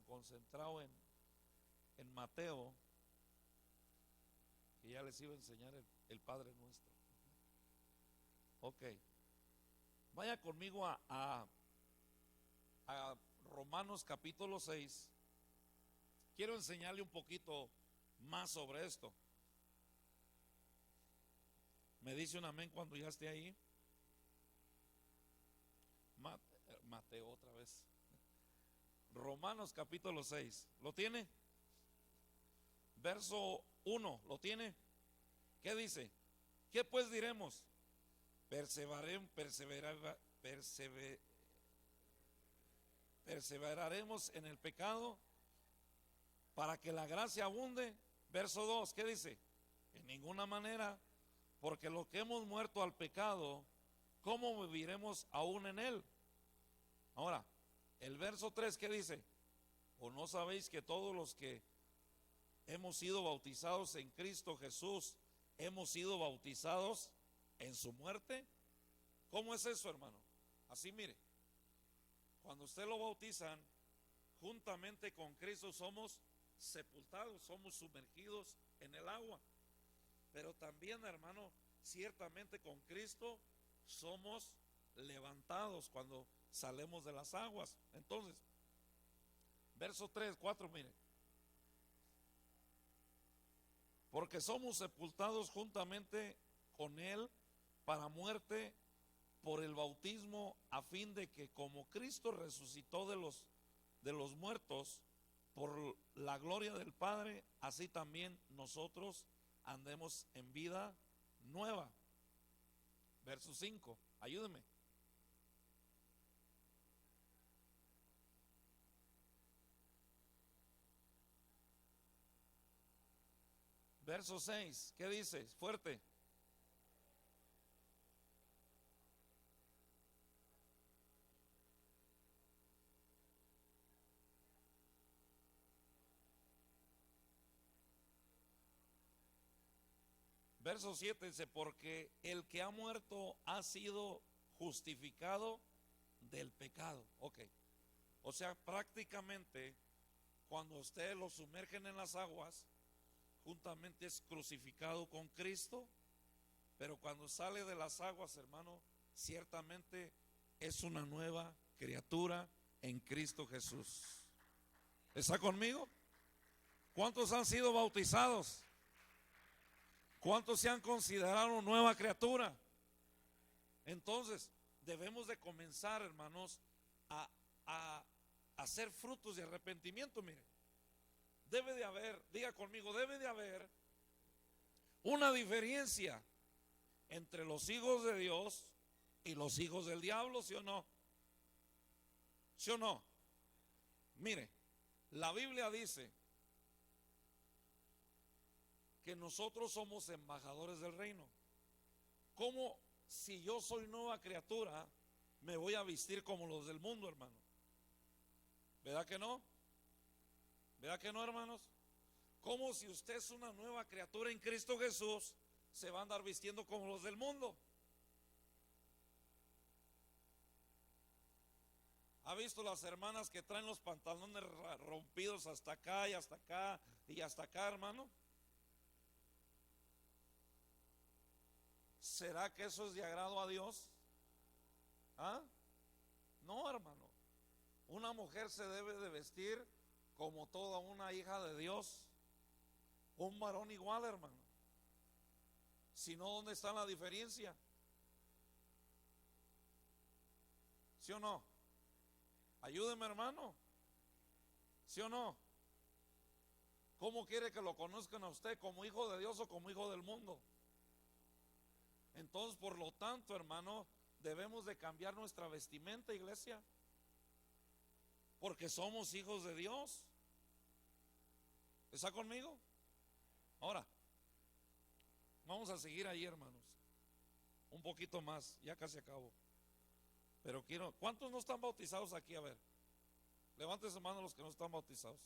concentrado en Mateo. que ya les iba a enseñar el Padre Nuestro. Ok, vaya conmigo a Romanos capítulo 6. Quiero enseñarle un poquito más sobre esto. Me dice un amén cuando ya esté ahí. Mateo otra vez. Romanos capítulo 6. ¿Lo tiene? Verso 1. ¿Lo tiene? ¿Qué dice? ¿Qué pues diremos? Perseveraremos en el pecado para que la gracia abunde. Verso 2. ¿Qué dice? En ninguna manera, porque lo que hemos muerto al pecado, ¿cómo viviremos aún en él? Ahora, el verso 3, ¿qué dice? ¿O no sabéis que todos los que hemos sido bautizados en Cristo Jesús, hemos sido bautizados en su muerte? ¿Cómo es eso, hermano? Así, mire, cuando usted lo bautizan, juntamente con Cristo somos sepultados, somos sumergidos en el agua. Pero también, hermano, ciertamente con Cristo somos levantados cuando salemos de las aguas. Entonces, verso 3, 4, mire. Porque somos sepultados juntamente con Él para muerte por el bautismo, a fin de que como Cristo resucitó de los muertos por la gloria del Padre, así también nosotros andemos en vida nueva. Verso 5, ayúdeme. Verso 6, ¿qué dice? Fuerte. Verso 7 dice, porque el que ha muerto ha sido justificado del pecado. Ok, o sea, prácticamente cuando usted lo sumergen en las aguas, juntamente es crucificado con Cristo, pero cuando sale de las aguas, hermano, ciertamente es una nueva criatura en Cristo Jesús. ¿Está conmigo? ¿Cuántos han sido bautizados? ¿Cuántos se han considerado nueva criatura? Entonces, debemos de comenzar, hermanos, a hacer frutos de arrepentimiento. Mire, debe de haber, diga conmigo, debe de haber una diferencia entre los hijos de Dios y los hijos del diablo, ¿sí o no? ¿Sí o no? Mire, la Biblia dice que nosotros somos embajadores del reino. ¿Cómo, si yo soy nueva criatura, me voy a vestir como los del mundo, hermano? ¿Verdad que no? ¿Verdad que no, hermanos? ¿Cómo, si usted es una nueva criatura en Cristo Jesús, se va a andar vistiendo como los del mundo? ¿Ha visto las hermanas que traen los pantalones rompidos hasta acá y hasta acá y hasta acá, hermano? ¿Será que eso es de agrado a Dios? ¿Ah? No, hermano. Una mujer se debe de vestir como toda una hija de Dios. Un varón igual, hermano. Si no, ¿dónde está la diferencia? ¿Sí o no? Ayúdeme, hermano. ¿Sí o no? ¿Cómo quiere que lo conozcan a usted? ¿Como hijo de Dios o como hijo del mundo? Entonces, por lo tanto, hermano, debemos de cambiar nuestra vestimenta, iglesia, porque somos hijos de Dios. ¿Está conmigo? Ahora, vamos a seguir ahí, hermanos, un poquito más, ya casi acabo. Pero quiero, ¿cuántos no están bautizados aquí? A ver, levanten su mano los que no están bautizados.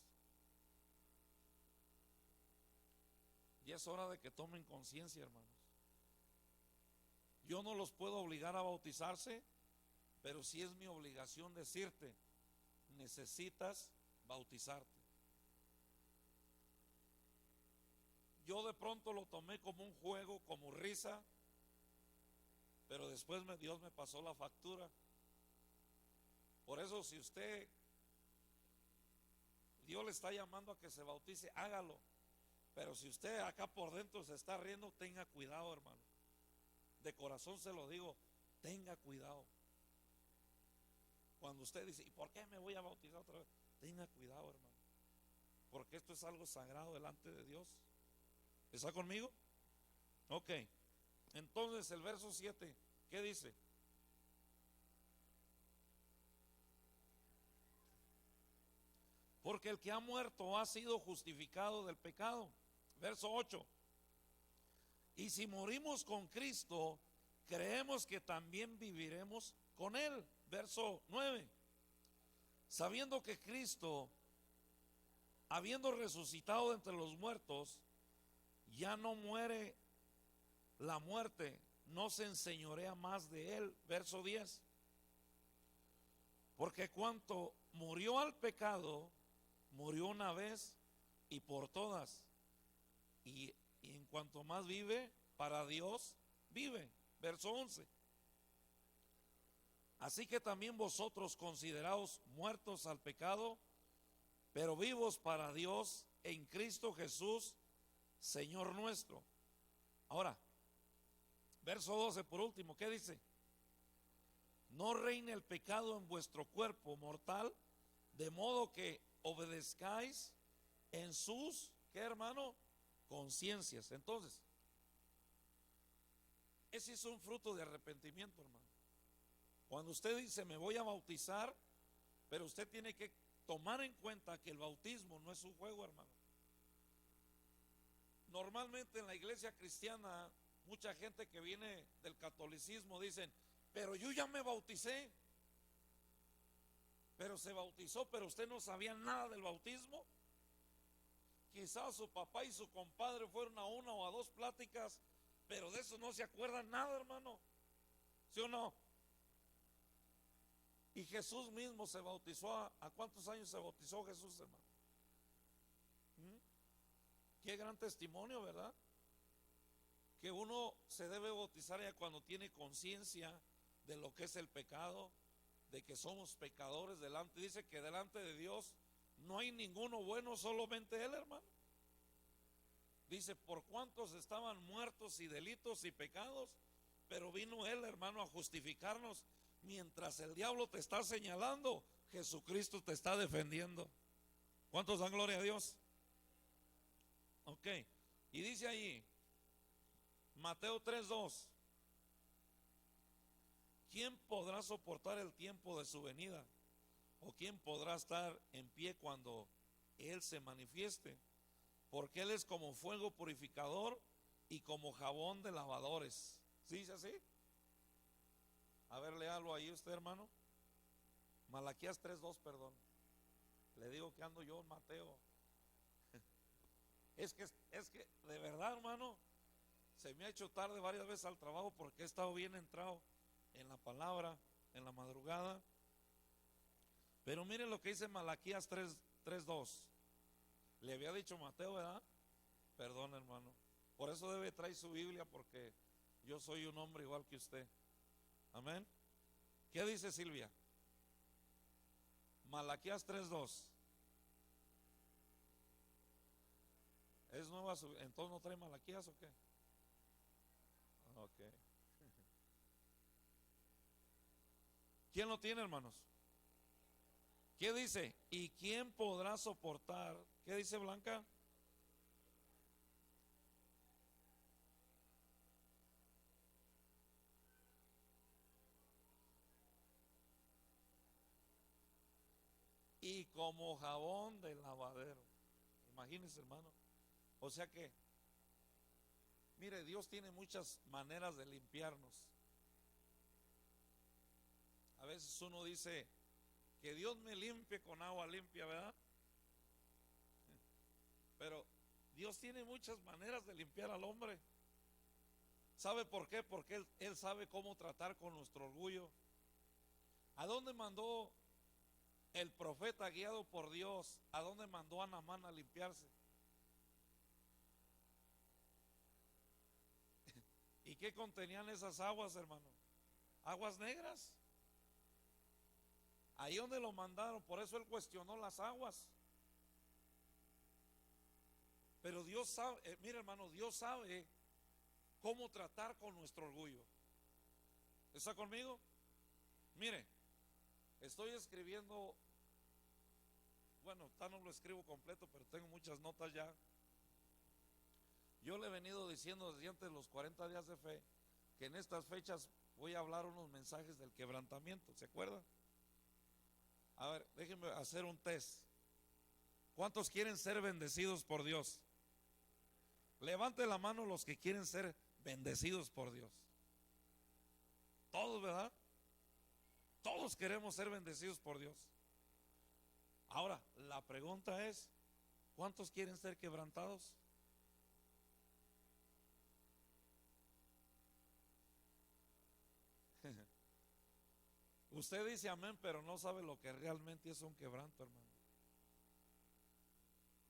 Y es hora de que tomen conciencia, hermanos. Yo no los puedo obligar a bautizarse, pero sí es mi obligación decirte, necesitas bautizarte. Yo de pronto lo tomé como un juego, como risa, pero después Dios me pasó la factura. Por eso, si Dios le está llamando a que se bautice, hágalo. Pero si usted acá por dentro se está riendo, tenga cuidado, hermano. De corazón se lo digo, tenga cuidado. Cuando usted dice, ¿y por qué me voy a bautizar otra vez? Tenga cuidado, hermano, porque esto es algo sagrado delante de Dios. ¿Está conmigo? Ok. Entonces el verso 7, ¿qué dice? Porque el que ha muerto ha sido justificado del pecado. Verso 8. Y si morimos con Cristo, creemos que también viviremos con Él. Verso 9. Sabiendo que Cristo, habiendo resucitado de entre los muertos, ya no muere la muerte, no se enseñorea más de Él. Verso 10. Porque cuanto murió al pecado, murió una vez y por todas. Y en cuanto más vive, para Dios vive. Verso 11. Así que también vosotros consideraos muertos al pecado, pero vivos para Dios en Cristo Jesús, Señor nuestro. Ahora, verso 12 por último, ¿qué dice? No reine el pecado en vuestro cuerpo mortal, de modo que obedezcáis en sus, ¿qué, hermano? Conciencias. Entonces, ese es un fruto de arrepentimiento, hermano. Cuando usted dice, me voy a bautizar, pero usted tiene que tomar en cuenta que el bautismo no es un juego, hermano. Normalmente en la iglesia cristiana, mucha gente que viene del catolicismo dicen, pero yo ya me bauticé. Pero se bautizó, pero usted no sabía nada del bautismo. Quizás su papá y su compadre fueron a una o a dos pláticas, pero de eso no se acuerdan nada, hermano. ¿Sí o no? Y Jesús mismo se bautizó. ¿A cuántos años se bautizó Jesús, hermano? Qué gran testimonio, ¿verdad? Que uno se debe bautizar ya cuando tiene conciencia de lo que es el pecado, de que somos pecadores delante. Dice que delante de Dios no hay ninguno bueno, solamente Él, hermano. Dice, por cuantos estaban muertos y delitos y pecados, pero vino Él, hermano, a justificarnos. Mientras el diablo te está señalando, Jesucristo te está defendiendo. ¿Cuántos dan gloria a Dios? Ok. Y dice ahí, Mateo 3:2. ¿Quién podrá soportar el tiempo de su venida? ¿O quién podrá estar en pie cuando Él se manifieste? Porque Él es como fuego purificador y como jabón de lavadores. ¿Sí dice así? A ver, léalo ahí usted, hermano. Malaquías 3:2, perdón. Le digo que ando yo en Mateo. Es que de verdad, hermano, se me ha hecho tarde varias veces al trabajo porque he estado bien entrado en la palabra, en la madrugada. Pero miren lo que dice Malaquías 3:2. Le había dicho Mateo, ¿verdad? Perdón, hermano. Por eso debe traer su Biblia, porque yo soy un hombre igual que usted. Amén. ¿Qué dice Silvia? Malaquías 3:2. ¿Es nueva? ¿Entonces no trae Malaquías o qué? Ok. ¿Quién lo tiene, hermanos? ¿Qué dice? ¿Y quién podrá soportar? ¿Qué dice Blanca? Y como jabón de lavadero. Imagínense, hermano. O sea que, mire, Dios tiene muchas maneras de limpiarnos. A veces uno dice, que Dios me limpie con agua limpia, ¿verdad? Pero Dios tiene muchas maneras de limpiar al hombre. ¿Sabe por qué? Porque Él sabe cómo tratar con nuestro orgullo. ¿A dónde mandó el profeta guiado por Dios? ¿A dónde mandó a Naamán a limpiarse? qué contenían esas aguas, hermano? Aguas negras. Ahí donde lo mandaron, por eso él cuestionó las aguas. Pero Dios sabe, mira hermano, Dios sabe cómo tratar con nuestro orgullo. ¿Está conmigo? Mire, estoy escribiendo, bueno, no lo escribo completo, pero tengo muchas notas ya. Yo le he venido diciendo desde antes de los 40 días de fe que en estas fechas voy a hablar unos mensajes del quebrantamiento, ¿se acuerdan? A ver, déjenme hacer un test. ¿Cuántos quieren ser bendecidos por Dios? Levante la mano los que quieren ser bendecidos por Dios. Todos, ¿verdad? Todos queremos ser bendecidos por Dios. Ahora, la pregunta es, ¿cuántos quieren ser quebrantados? Usted dice amén, pero no sabe lo que realmente es un quebranto, hermano.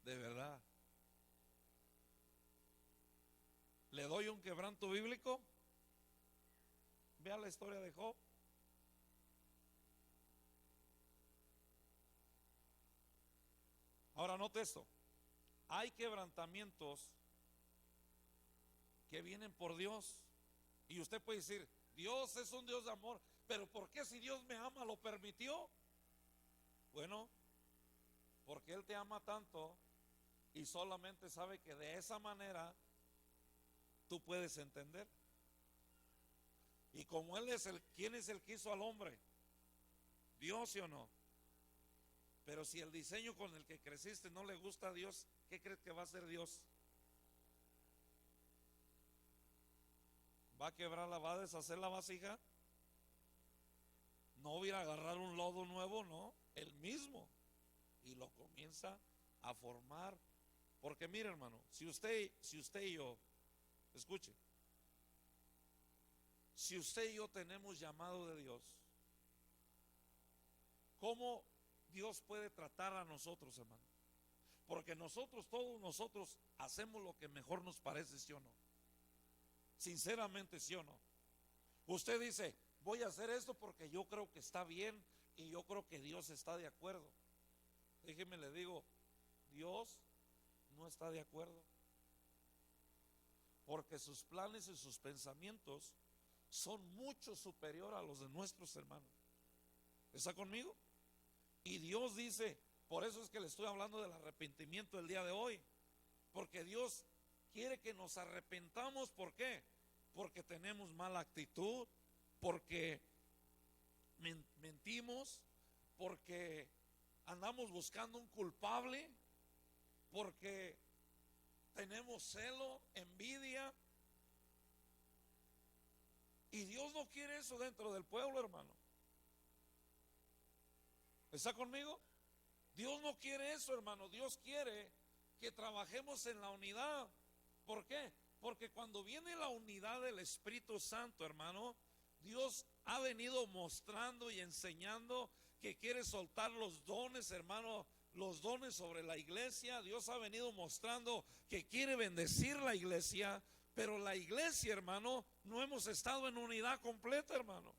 De verdad. ¿Le doy un quebranto bíblico? Vea la historia de Job. Ahora note esto. Hay quebrantamientos que vienen por Dios. Y usted puede decir, Dios es un Dios de amor, pero ¿por qué si Dios me ama lo permitió? Bueno, porque Él te ama tanto y solamente sabe que de esa manera tú puedes entender. Y como Él es ¿quién es el que hizo al hombre? Dios, ¿sí o no? Pero si el diseño con el que creciste no le gusta a Dios, ¿qué crees que va a hacer Dios? ¿Va a quebrarla, va a deshacer la vasija? No voy a agarrar un lodo nuevo, no, el mismo. Y lo comienza a formar. Porque mire, hermano, si usted y yo, escuche, si usted y yo tenemos llamado de Dios, ¿cómo Dios puede tratar a nosotros, hermano? Porque todos nosotros hacemos lo que mejor nos parece, ¿sí o no? Sinceramente, ¿sí o no? Usted dice, voy a hacer esto porque yo creo que está bien y yo creo que Dios está de acuerdo. Déjeme le digo, Dios no está de acuerdo. Porque sus planes y sus pensamientos son mucho superior a los de nuestros hermanos. ¿Está conmigo? Y Dios dice, por eso es que le estoy hablando del arrepentimiento el día de hoy. Porque Dios quiere que nos arrepentamos. ¿Por qué? Porque tenemos mala actitud, porque mentimos, porque andamos buscando un culpable, porque tenemos celo, envidia. Y Dios no quiere eso dentro del pueblo, hermano. ¿Está conmigo? Dios no quiere eso, hermano. Dios quiere que trabajemos en la unidad. ¿Por qué? Porque cuando viene la unidad del Espíritu Santo, hermano, Dios ha venido mostrando y enseñando que quiere soltar los dones, hermano, los dones sobre la iglesia. Dios ha venido mostrando que quiere bendecir la iglesia, pero la iglesia, hermano, no hemos estado en unidad completa, hermano.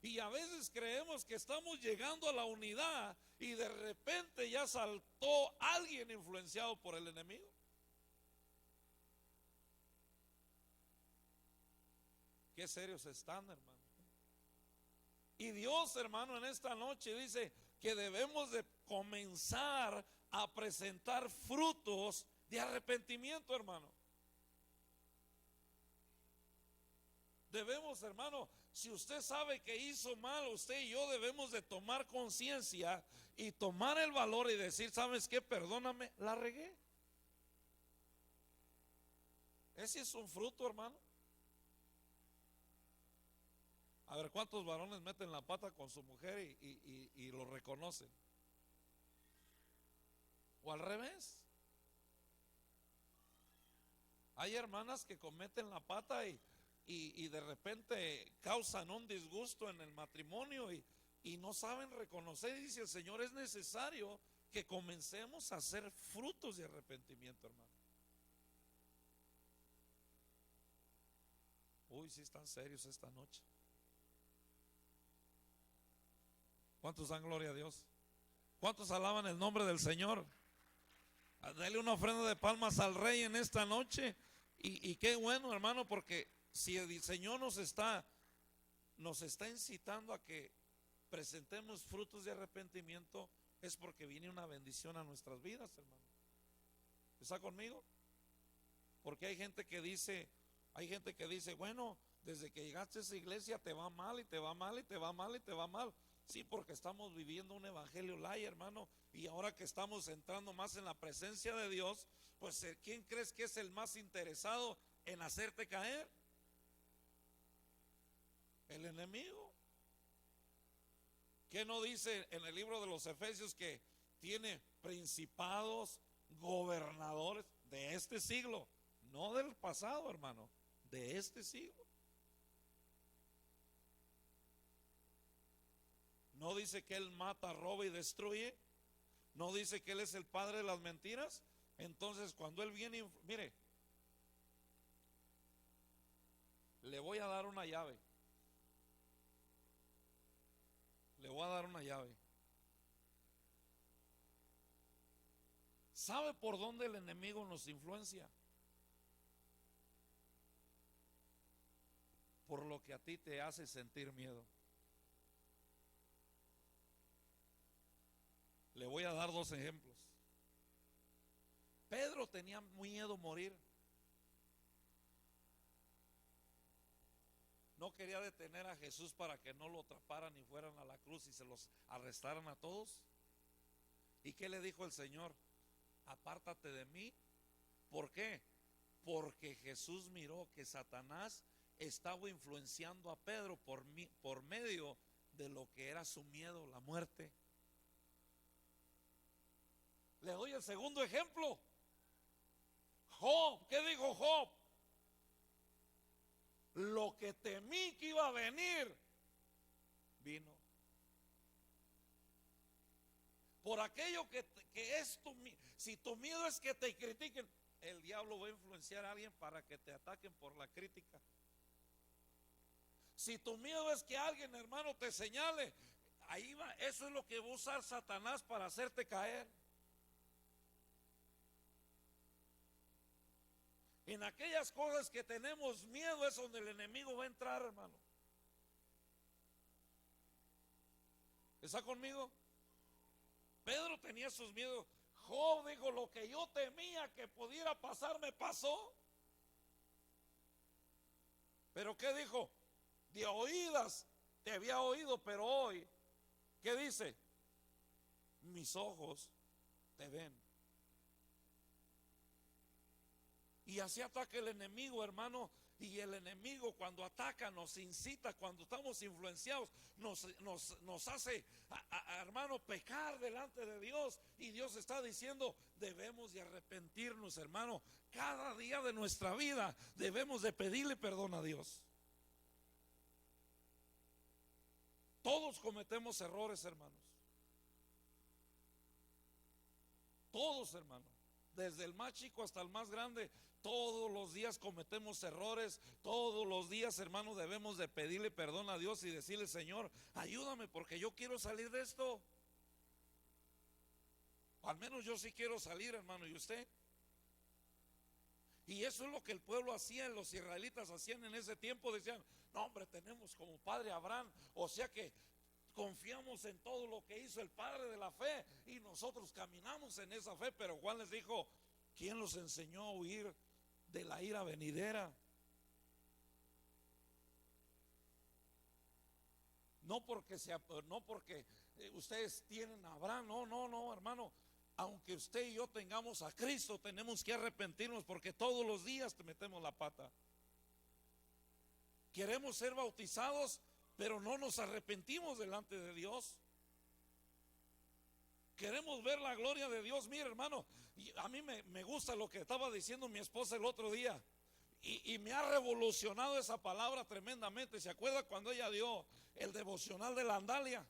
Y a veces creemos que estamos llegando a la unidad y de repente ya saltó alguien influenciado por el enemigo. Qué serios están, hermano. Y Dios, hermano, en esta noche dice que debemos de comenzar a presentar frutos de arrepentimiento, hermano. Debemos, hermano, si usted sabe que hizo mal, usted y yo debemos de tomar conciencia y tomar el valor y decir, ¿sabes qué? Perdóname, la regué. Ese es un fruto, hermano. A ver, ¿cuántos varones meten la pata con su mujer y lo reconocen? O al revés. Hay hermanas que cometen la pata y de repente causan un disgusto en el matrimonio y no saben reconocer. Y dice el Señor, es necesario que comencemos a hacer frutos de arrepentimiento, hermano. Uy, sí están serios esta noche. ¿Cuántos dan gloria a Dios? ¿Cuántos alaban el nombre del Señor? Dale una ofrenda de palmas al Rey en esta noche. Y qué bueno, hermano, porque si el Señor nos está incitando a que presentemos frutos de arrepentimiento, es porque viene una bendición a nuestras vidas, hermano. ¿Está conmigo? Porque hay gente que dice, bueno, desde que llegaste a esa iglesia te va mal y te va mal y te va mal y te va mal. Sí, porque estamos viviendo un evangelio light, hermano, y ahora que estamos entrando más en la presencia de Dios, pues ¿quién crees que es el más interesado en hacerte caer? El enemigo. ¿Qué no dice en el libro de los Efesios que tiene principados, gobernadores de este siglo? No del pasado, hermano, de este siglo. No dice que él mata, roba y destruye. No dice que él es el padre de las mentiras. Entonces cuando él viene, mire, le voy a dar una llave. Le voy a dar una llave. ¿Sabe por dónde el enemigo nos influencia? Por lo que a ti te hace sentir miedo. Le voy a dar dos ejemplos. Pedro tenía miedo a morir. No quería detener a Jesús para que no lo atraparan y fueran a la cruz y se los arrestaran a todos. ¿Y qué le dijo el Señor? Apártate de mí. ¿Por qué? Porque Jesús miró que Satanás estaba influenciando a Pedro por medio de lo que era su miedo, la muerte. Le doy el segundo ejemplo. Job, ¿qué dijo Job? Lo que temí que iba a venir, vino. Por aquello que es si tu miedo es que te critiquen, el diablo va a influenciar a alguien para que te ataquen por la crítica. Si tu miedo es que alguien, hermano, te señale, ahí va, eso es lo que va a usar Satanás para hacerte caer. En aquellas cosas que tenemos miedo es donde el enemigo va a entrar, hermano. ¿Está conmigo? Pedro tenía sus miedos. Job dijo, lo que yo temía que pudiera pasar me pasó. Pero ¿qué dijo? De oídas te había oído, pero hoy, ¿qué dice? Mis ojos te ven. Y así ataca el enemigo, hermano. Y el enemigo cuando ataca nos incita, cuando estamos influenciados, nos hace, hermano, pecar delante de Dios. Y Dios está diciendo, debemos de arrepentirnos, hermano. Cada día de nuestra vida debemos de pedirle perdón a Dios. Todos cometemos errores, hermanos. Todos, hermano. Desde el más chico hasta el más grande, todos los días cometemos errores. Todos los días, hermano, debemos de pedirle perdón a Dios y decirle, Señor, ayúdame porque yo quiero salir de esto. Al menos yo sí quiero salir, hermano, ¿y usted? Y eso es lo que el pueblo hacía, los israelitas hacían en ese tiempo. Decían, no hombre, tenemos como padre Abraham, o sea que confiamos en todo lo que hizo el padre de la fe y nosotros caminamos en esa fe. Pero Juan les dijo, ¿quién los enseñó a huir de la ira venidera? No porque ustedes tienen a Abraham, no, hermano. Aunque usted y yo tengamos a Cristo, tenemos que arrepentirnos porque todos los días te metemos la pata. Queremos ser bautizados, pero no nos arrepentimos delante de Dios. Queremos ver la gloria de Dios. Mira, hermano, a mí me gusta lo que estaba diciendo mi esposa el otro día. Y me ha revolucionado esa palabra tremendamente. ¿Se acuerda cuando ella dio el devocional de la Andalia?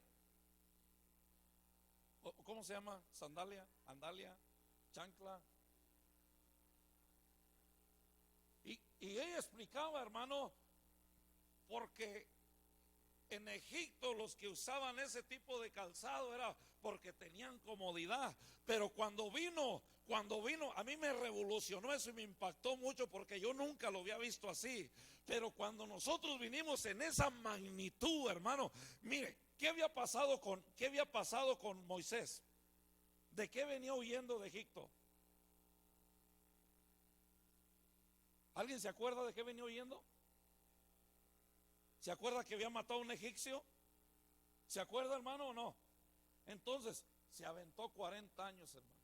¿Cómo se llama? Sandalia, Andalia, chancla. Y ella explicaba, hermano, porque en Egipto los que usaban ese tipo de calzado era porque tenían comodidad. Pero cuando vino, a mí me revolucionó eso y me impactó mucho porque yo nunca lo había visto así. Pero cuando nosotros vinimos en esa magnitud, hermano, mire, ¿qué había pasado con Moisés? ¿De qué venía huyendo de Egipto? ¿Alguien se acuerda de qué venía huyendo? ¿Se acuerda que había matado a un egipcio? ¿Se acuerda, hermano, o no? Entonces, se aventó 40 años, hermano.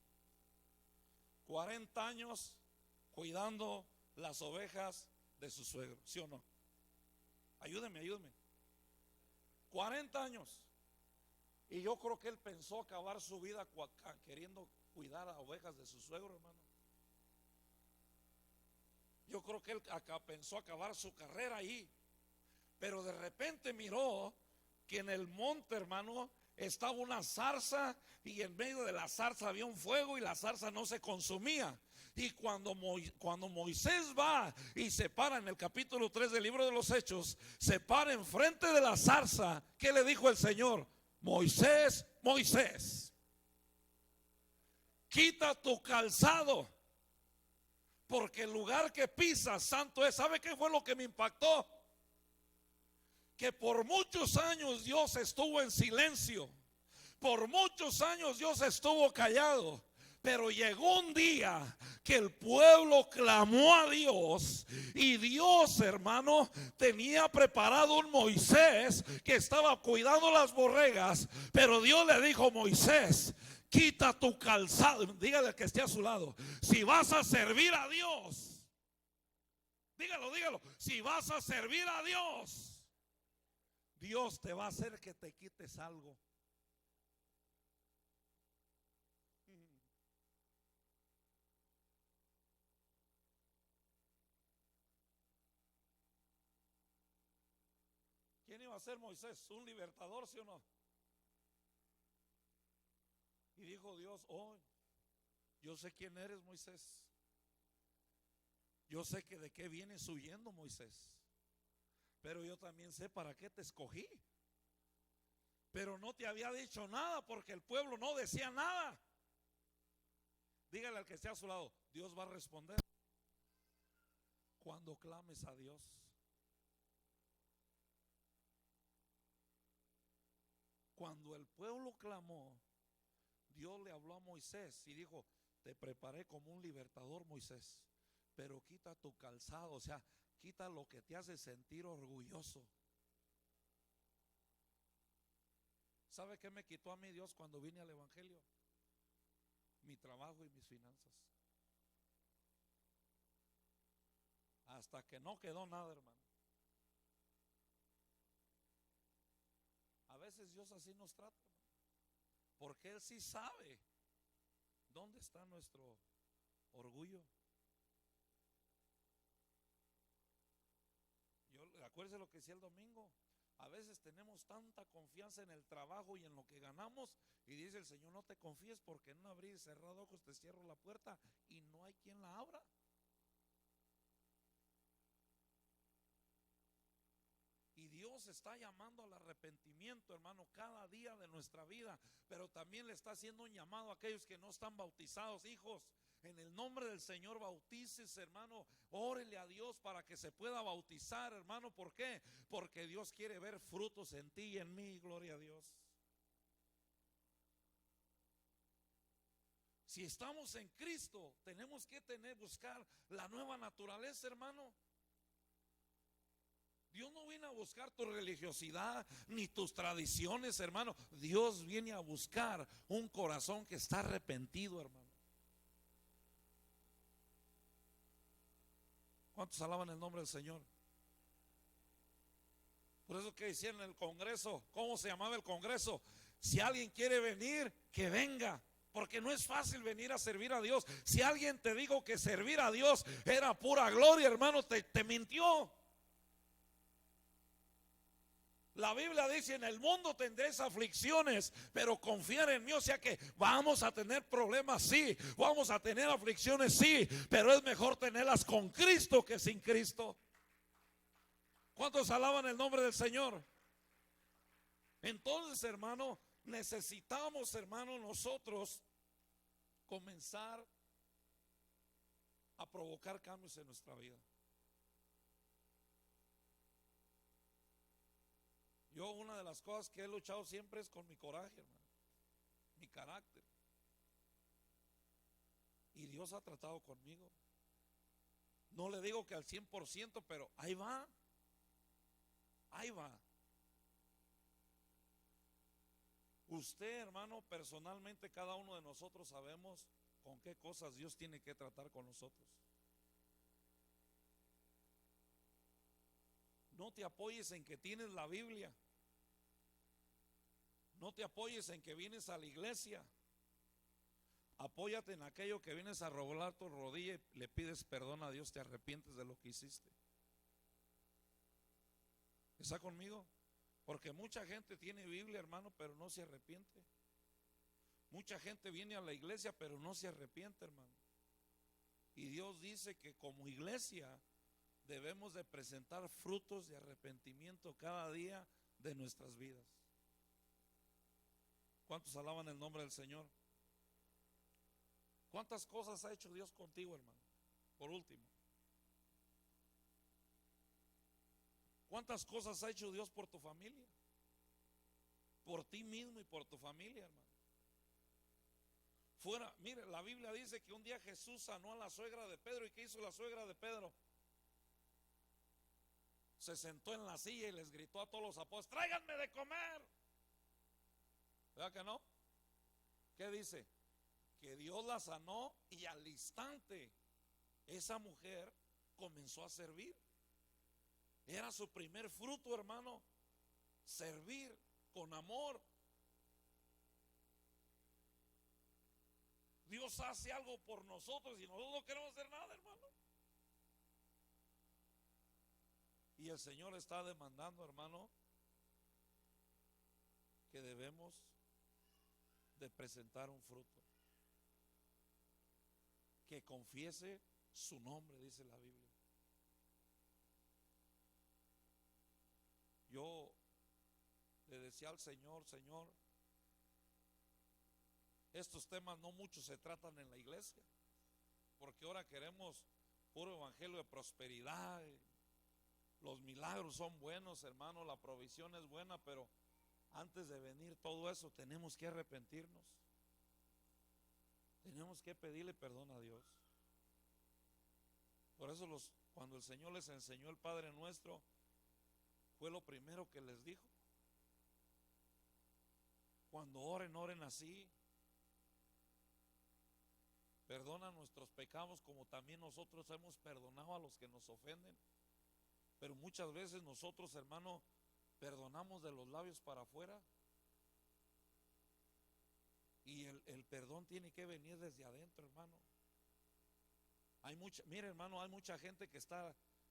40 años cuidando las ovejas de su suegro, ¿sí o no? Ayúdeme. 40 años. Y yo creo que él pensó acabar su vida queriendo cuidar a ovejas de su suegro, hermano. Yo creo que él pensó acabar su carrera ahí. Pero de repente miró que en el monte, hermano, estaba una zarza y en medio de la zarza había un fuego y la zarza no se consumía. Y cuando Moisés va y se para en el capítulo 3 del libro de los Hechos, se para enfrente de la zarza, ¿qué le dijo el Señor? Moisés, Moisés, quita tu calzado, porque el lugar que pisas santo es. ¿Sabe qué fue lo que me impactó? Que por muchos años Dios estuvo en silencio, por muchos años Dios estuvo callado, pero llegó un día que el pueblo clamó a Dios y Dios, hermano, tenía preparado un Moisés que estaba cuidando las borregas, pero Dios le dijo: Moisés, quita tu calzado. Dígale al que esté a su lado, si vas a servir a Dios, dígalo, si vas a servir a Dios, Dios te va a hacer que te quites algo. ¿Quién iba a ser Moisés? ¿Un libertador, sí o no? Y dijo Dios: oh, yo sé quién eres, Moisés. Yo sé que de qué vienes huyendo, Moisés. Pero yo también sé para qué te escogí. Pero no te había dicho nada porque el pueblo no decía nada. Dígale al que esté a su lado: Dios va a responder cuando clames a Dios. Cuando el pueblo clamó, Dios le habló a Moisés y dijo: te preparé como un libertador, Moisés, pero quita tu calzado, o sea, quita lo que te hace sentir orgulloso. ¿Sabe qué me quitó a mí Dios cuando vine al evangelio? Mi trabajo y mis finanzas. Hasta que no quedó nada, hermano. A veces Dios así nos trata, hermano, porque Él sí sabe dónde está nuestro orgullo. Acuérdese lo que decía el domingo. A veces tenemos tanta confianza en el trabajo y en lo que ganamos, y dice el Señor: no te confíes, porque en un abrir y cerrar ojos te cierro la puerta y no hay quien la abra. Y Dios está llamando al arrepentimiento, hermano, cada día de nuestra vida. Pero también le está haciendo un llamado a aquellos que no están bautizados. Hijos, en el nombre del Señor, bautícese, hermano. Órele a Dios para que se pueda bautizar, hermano. ¿Por qué? Porque Dios quiere ver frutos en ti y en mí. Gloria a Dios. Si estamos en Cristo, tenemos que buscar la nueva naturaleza, hermano. Dios no viene a buscar tu religiosidad ni tus tradiciones, hermano. Dios viene a buscar un corazón que está arrepentido, hermano. ¿Cuántos alaban el nombre del Señor? Por eso que decían en el Congreso, ¿cómo se llamaba el Congreso? Si alguien quiere venir, que venga. Porque no es fácil venir a servir a Dios. Si alguien te dijo que servir a Dios era pura gloria, hermano, te mintió. La Biblia dice: en el mundo tendréis aflicciones, pero confiar en mí. O sea que vamos a tener problemas, sí, vamos a tener aflicciones, sí, pero es mejor tenerlas con Cristo que sin Cristo. ¿Cuántos alaban el nombre del Señor? Entonces, hermano, necesitamos, hermano, nosotros comenzar a provocar cambios en nuestra vida. Yo, una de las cosas que he luchado siempre es con mi coraje, hermano, mi carácter. Y Dios ha tratado conmigo. No le digo que al 100%, pero ahí va. Ahí va. Usted, hermano, personalmente, cada uno de nosotros sabemos con qué cosas Dios tiene que tratar con nosotros. No te apoyes en que tienes la Biblia. No te apoyes en que vienes a la iglesia. Apóyate en aquello que vienes a doblar tu rodilla y le pides perdón a Dios, te arrepientes de lo que hiciste. ¿Está conmigo? Porque mucha gente tiene Biblia, hermano, pero no se arrepiente. Mucha gente viene a la iglesia, pero no se arrepiente, hermano. Y Dios dice que como iglesia debemos de presentar frutos de arrepentimiento cada día de nuestras vidas. ¿Cuántos alaban el nombre del Señor? ¿Cuántas cosas ha hecho Dios contigo, hermano? Por último, ¿cuántas cosas ha hecho Dios por tu familia? Por ti mismo y por tu familia, hermano. Mire, la Biblia dice que un día Jesús sanó a la suegra de Pedro. ¿Y qué hizo la suegra de Pedro? Se sentó en la silla y les gritó a todos los apóstoles: tráiganme de comer. ¿Verdad que no? ¿Qué dice? Que Dios la sanó y al instante esa mujer comenzó a servir. Era su primer fruto, hermano, servir con amor. Dios hace algo por nosotros y nosotros no queremos hacer nada, hermano. Y el Señor está demandando, hermano, que debemos de presentar un fruto que confiese su nombre, dice la Biblia. Yo le decía al Señor: Señor, estos temas no mucho se tratan en la iglesia, porque ahora queremos puro evangelio de prosperidad. Los milagros son buenos, hermano, la provisión es buena, pero antes de venir todo eso tenemos que arrepentirnos. Tenemos que pedirle perdón a Dios. Por eso cuando el Señor les enseñó el Padre Nuestro, fue lo primero que les dijo: cuando oren, oren así: perdona nuestros pecados como también nosotros hemos perdonado a los que nos ofenden. Pero muchas veces nosotros, hermano, perdonamos de los labios para afuera. Y el perdón tiene que venir desde adentro, hermano. Mire, hermano, hay mucha gente que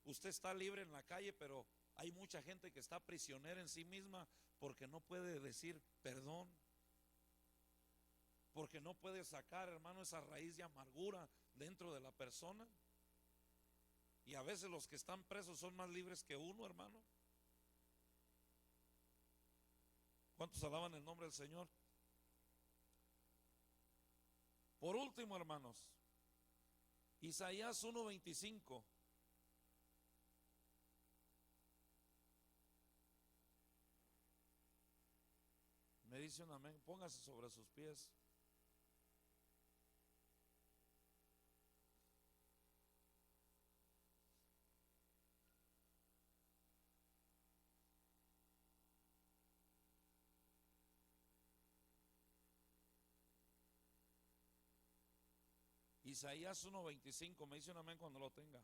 usted está libre en la calle, pero hay mucha gente que está prisionera en sí misma porque no puede decir perdón. Porque no puede sacar, hermano, esa raíz de amargura dentro de la persona. Y a veces los que están presos son más libres que uno, hermano. ¿Cuántos alaban el nombre del Señor? Por último, hermanos, Isaías 1:25. Me dice un amén. Póngase sobre sus pies. Isaías 1:25, me dice un amén cuando lo tenga.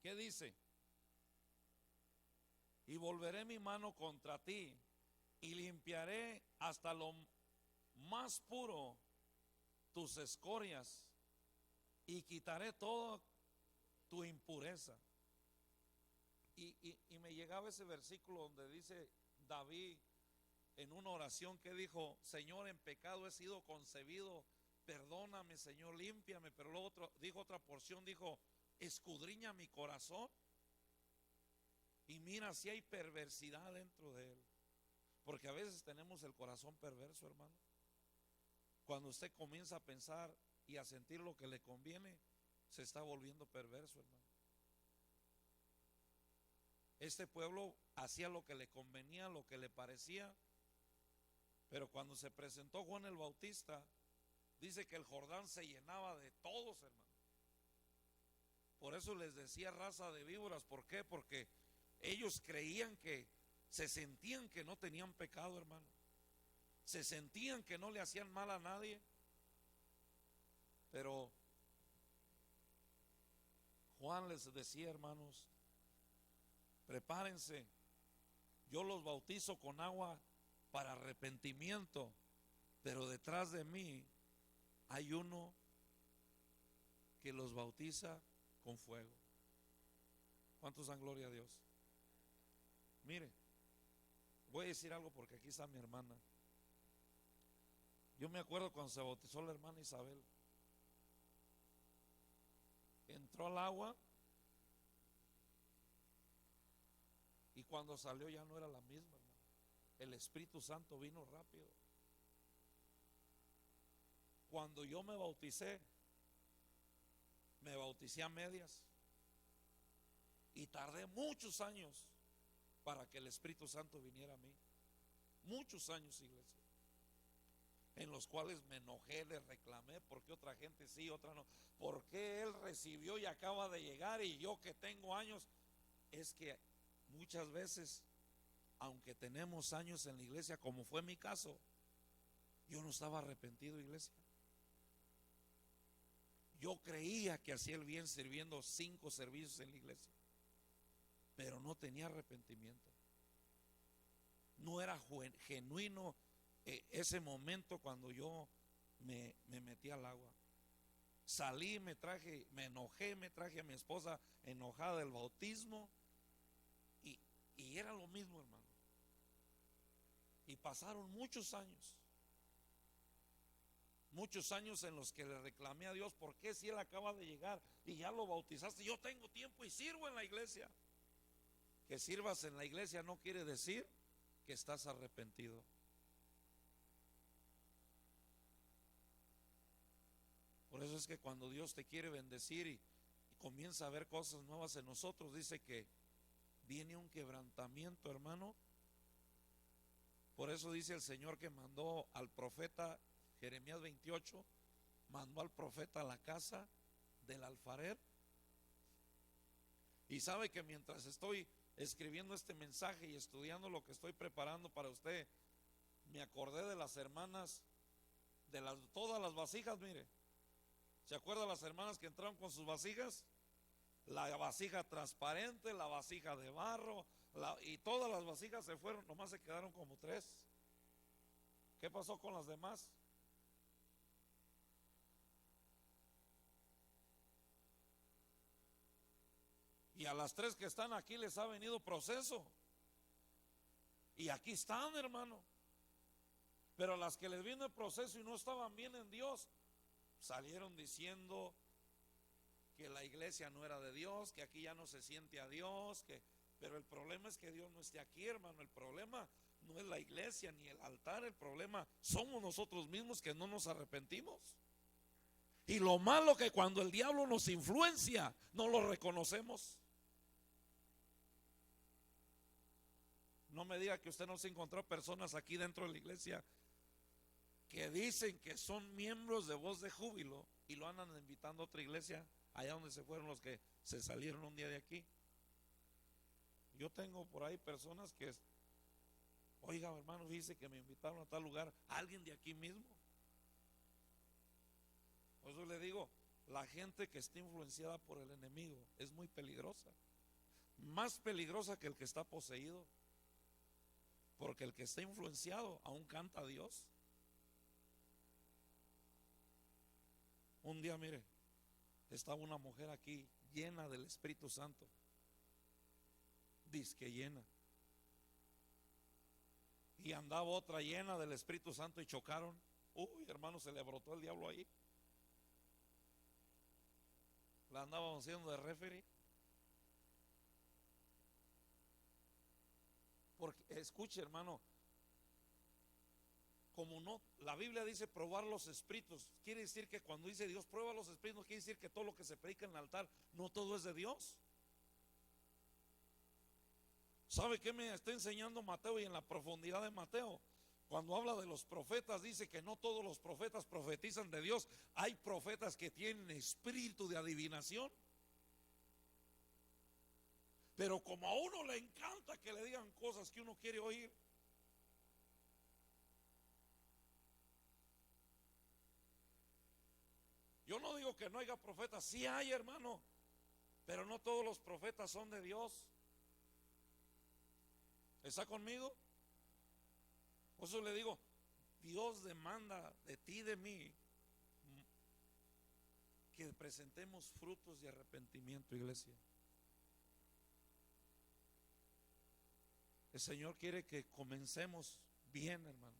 ¿Qué dice? Y volveré mi mano contra ti y limpiaré hasta lo más puro tus escorias y quitaré toda tu impureza. Y me llegaba ese versículo donde dice David en una oración que dijo: Señor, en pecado he sido concebido, perdóname, Señor, límpiame. Pero luego dijo otra porción, dijo: escudriña mi corazón. Y mira si hay perversidad dentro de él. Porque a veces tenemos el corazón perverso, hermano. Cuando usted comienza a pensar y a sentir lo que le conviene, se está volviendo perverso, hermano. Este pueblo hacía lo que le convenía, lo que le parecía. Pero cuando se presentó Juan el Bautista, dice que el Jordán se llenaba de todos, hermano. Por eso les decía raza de víboras. ¿Por qué? Porque ellos creían que, se sentían que no tenían pecado, hermano. Se sentían que no le hacían mal a nadie. Pero Juan les decía, hermanos, prepárense, yo los bautizo con agua para arrepentimiento, pero detrás de mí hay uno que los bautiza con fuego. ¿Cuántos dan gloria a Dios? Mire, voy a decir algo porque aquí está mi hermana. Yo me acuerdo cuando se bautizó la hermana Isabel. Entró al agua y cuando salió ya no era la misma, hermano. El Espíritu Santo vino rápido. Cuando yo me bauticé a medias y tardé muchos años para que el Espíritu Santo viniera a mí. Muchos años, iglesia, en los cuales me enojé, le reclamé, porque otra gente sí, otra no. ¿Por qué él recibió y acaba de llegar y yo que tengo años? Es que muchas veces, aunque tenemos años en la iglesia, como fue mi caso, yo no estaba arrepentido, iglesia. Yo creía que hacía el bien sirviendo 5 servicios en la iglesia, pero no tenía arrepentimiento. No era genuino ese momento cuando yo me metí al agua. Salí, me enojé, me traje a mi esposa enojada del bautismo y era lo mismo, hermano. Y pasaron muchos años en los que le reclamé a Dios, ¿por qué si él acaba de llegar y ya lo bautizaste? Yo tengo tiempo y sirvo en la iglesia. Que sirvas en la iglesia no quiere decir que estás arrepentido. Por eso es que cuando Dios te quiere bendecir y comienza a ver cosas nuevas en nosotros, dice que viene un quebrantamiento, hermano. Por eso dice el Señor que mandó al profeta, Jeremías 28, mandó al profeta a la casa del alfarero. Y sabe que mientras estoy escribiendo este mensaje y estudiando lo que estoy preparando para usted, me acordé de las hermanas, de todas las vasijas. Mire, ¿se acuerdan las hermanas que entraron con sus vasijas? La vasija transparente, la vasija de barro, y todas las vasijas se fueron, nomás se quedaron como 3. ¿Qué pasó con las demás? Y a las 3 que están aquí les ha venido proceso. Y aquí están, hermano. Pero a las que les vino el proceso y no estaban bien en Dios, salieron diciendo que la iglesia no era de Dios, que aquí ya no se siente a Dios, pero el problema es que Dios no esté aquí, hermano. El problema no es la iglesia ni el altar, el problema somos nosotros mismos que no nos arrepentimos. Y lo malo que cuando el diablo nos influencia, no lo reconocemos. No me diga que usted no se encontró personas aquí dentro de la iglesia que dicen que son miembros de Voz de Júbilo y lo andan invitando a otra iglesia, allá donde se fueron los que se salieron un día de aquí. Yo tengo por ahí personas que, oiga, hermano, dice que me invitaron a tal lugar, alguien de aquí mismo. Por eso le digo, la gente que está influenciada por el enemigo es muy peligrosa, más peligrosa que el que está poseído, porque el que está influenciado aún canta a Dios. Un día, mire, estaba una mujer aquí llena del Espíritu Santo, dizque llena, y andaba otra llena del Espíritu Santo y chocaron. Uy, hermano, se le brotó el diablo ahí. La andábamos haciendo de referee. Porque escuche, hermano, como no, la Biblia dice probar los espíritus, quiere decir que cuando dice Dios prueba los espíritus, quiere decir que todo lo que se predica en el altar, no todo es de Dios. ¿Sabe qué me está enseñando Mateo? Y en la profundidad de Mateo, cuando habla de los profetas, dice que no todos los profetas profetizan de Dios. Hay profetas que tienen espíritu de adivinación. Pero como a uno le encanta que le digan cosas que uno quiere oír, yo no digo que no haya profetas, sí hay, hermano, pero no todos los profetas son de Dios. ¿Está conmigo? Por eso le digo, Dios demanda de ti y de mí que presentemos frutos de arrepentimiento, iglesia. El Señor quiere que comencemos bien, hermano.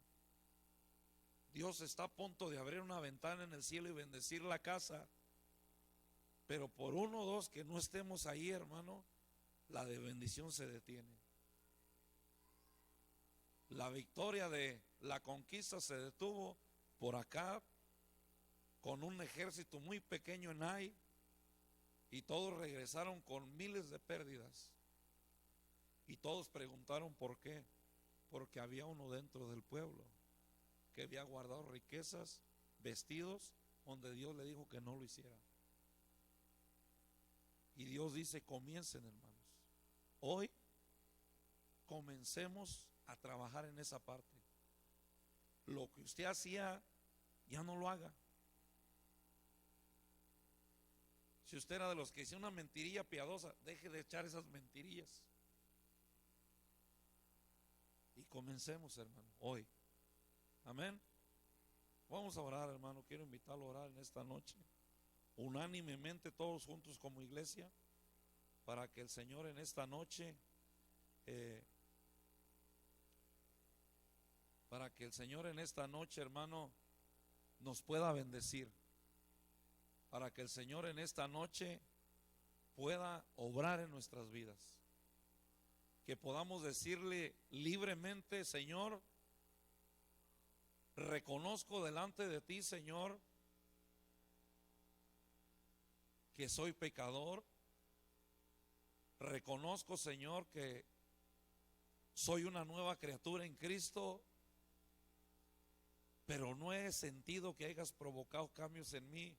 Dios está a punto de abrir una ventana en el cielo y bendecir la casa, pero por uno o dos que no estemos ahí, hermano, la de bendición se detiene. La victoria de la conquista se detuvo por acá con un ejército muy pequeño en Ai, y todos regresaron con miles de pérdidas. Y todos preguntaron por qué. Porque había uno dentro del pueblo que había guardado riquezas, vestidos, donde Dios le dijo que no lo hiciera. Y Dios dice, comiencen, hermanos. Hoy comencemos a trabajar en esa parte. Lo que usted hacía, ya no lo haga. Si usted era de los que hacía una mentirilla piadosa, deje de echar esas mentirillas. Y comencemos, hermano, hoy. Amén. Vamos a orar, hermano. Quiero invitarlo a orar en esta noche, unánimemente, todos juntos como iglesia, para que el Señor en esta noche hermano, nos pueda bendecir, para que el Señor en esta noche pueda obrar en nuestras vidas, que podamos decirle libremente, Señor, reconozco delante de ti, Señor, que soy pecador. Reconozco, Señor, que soy una nueva criatura en Cristo, pero no he sentido que hayas provocado cambios en mí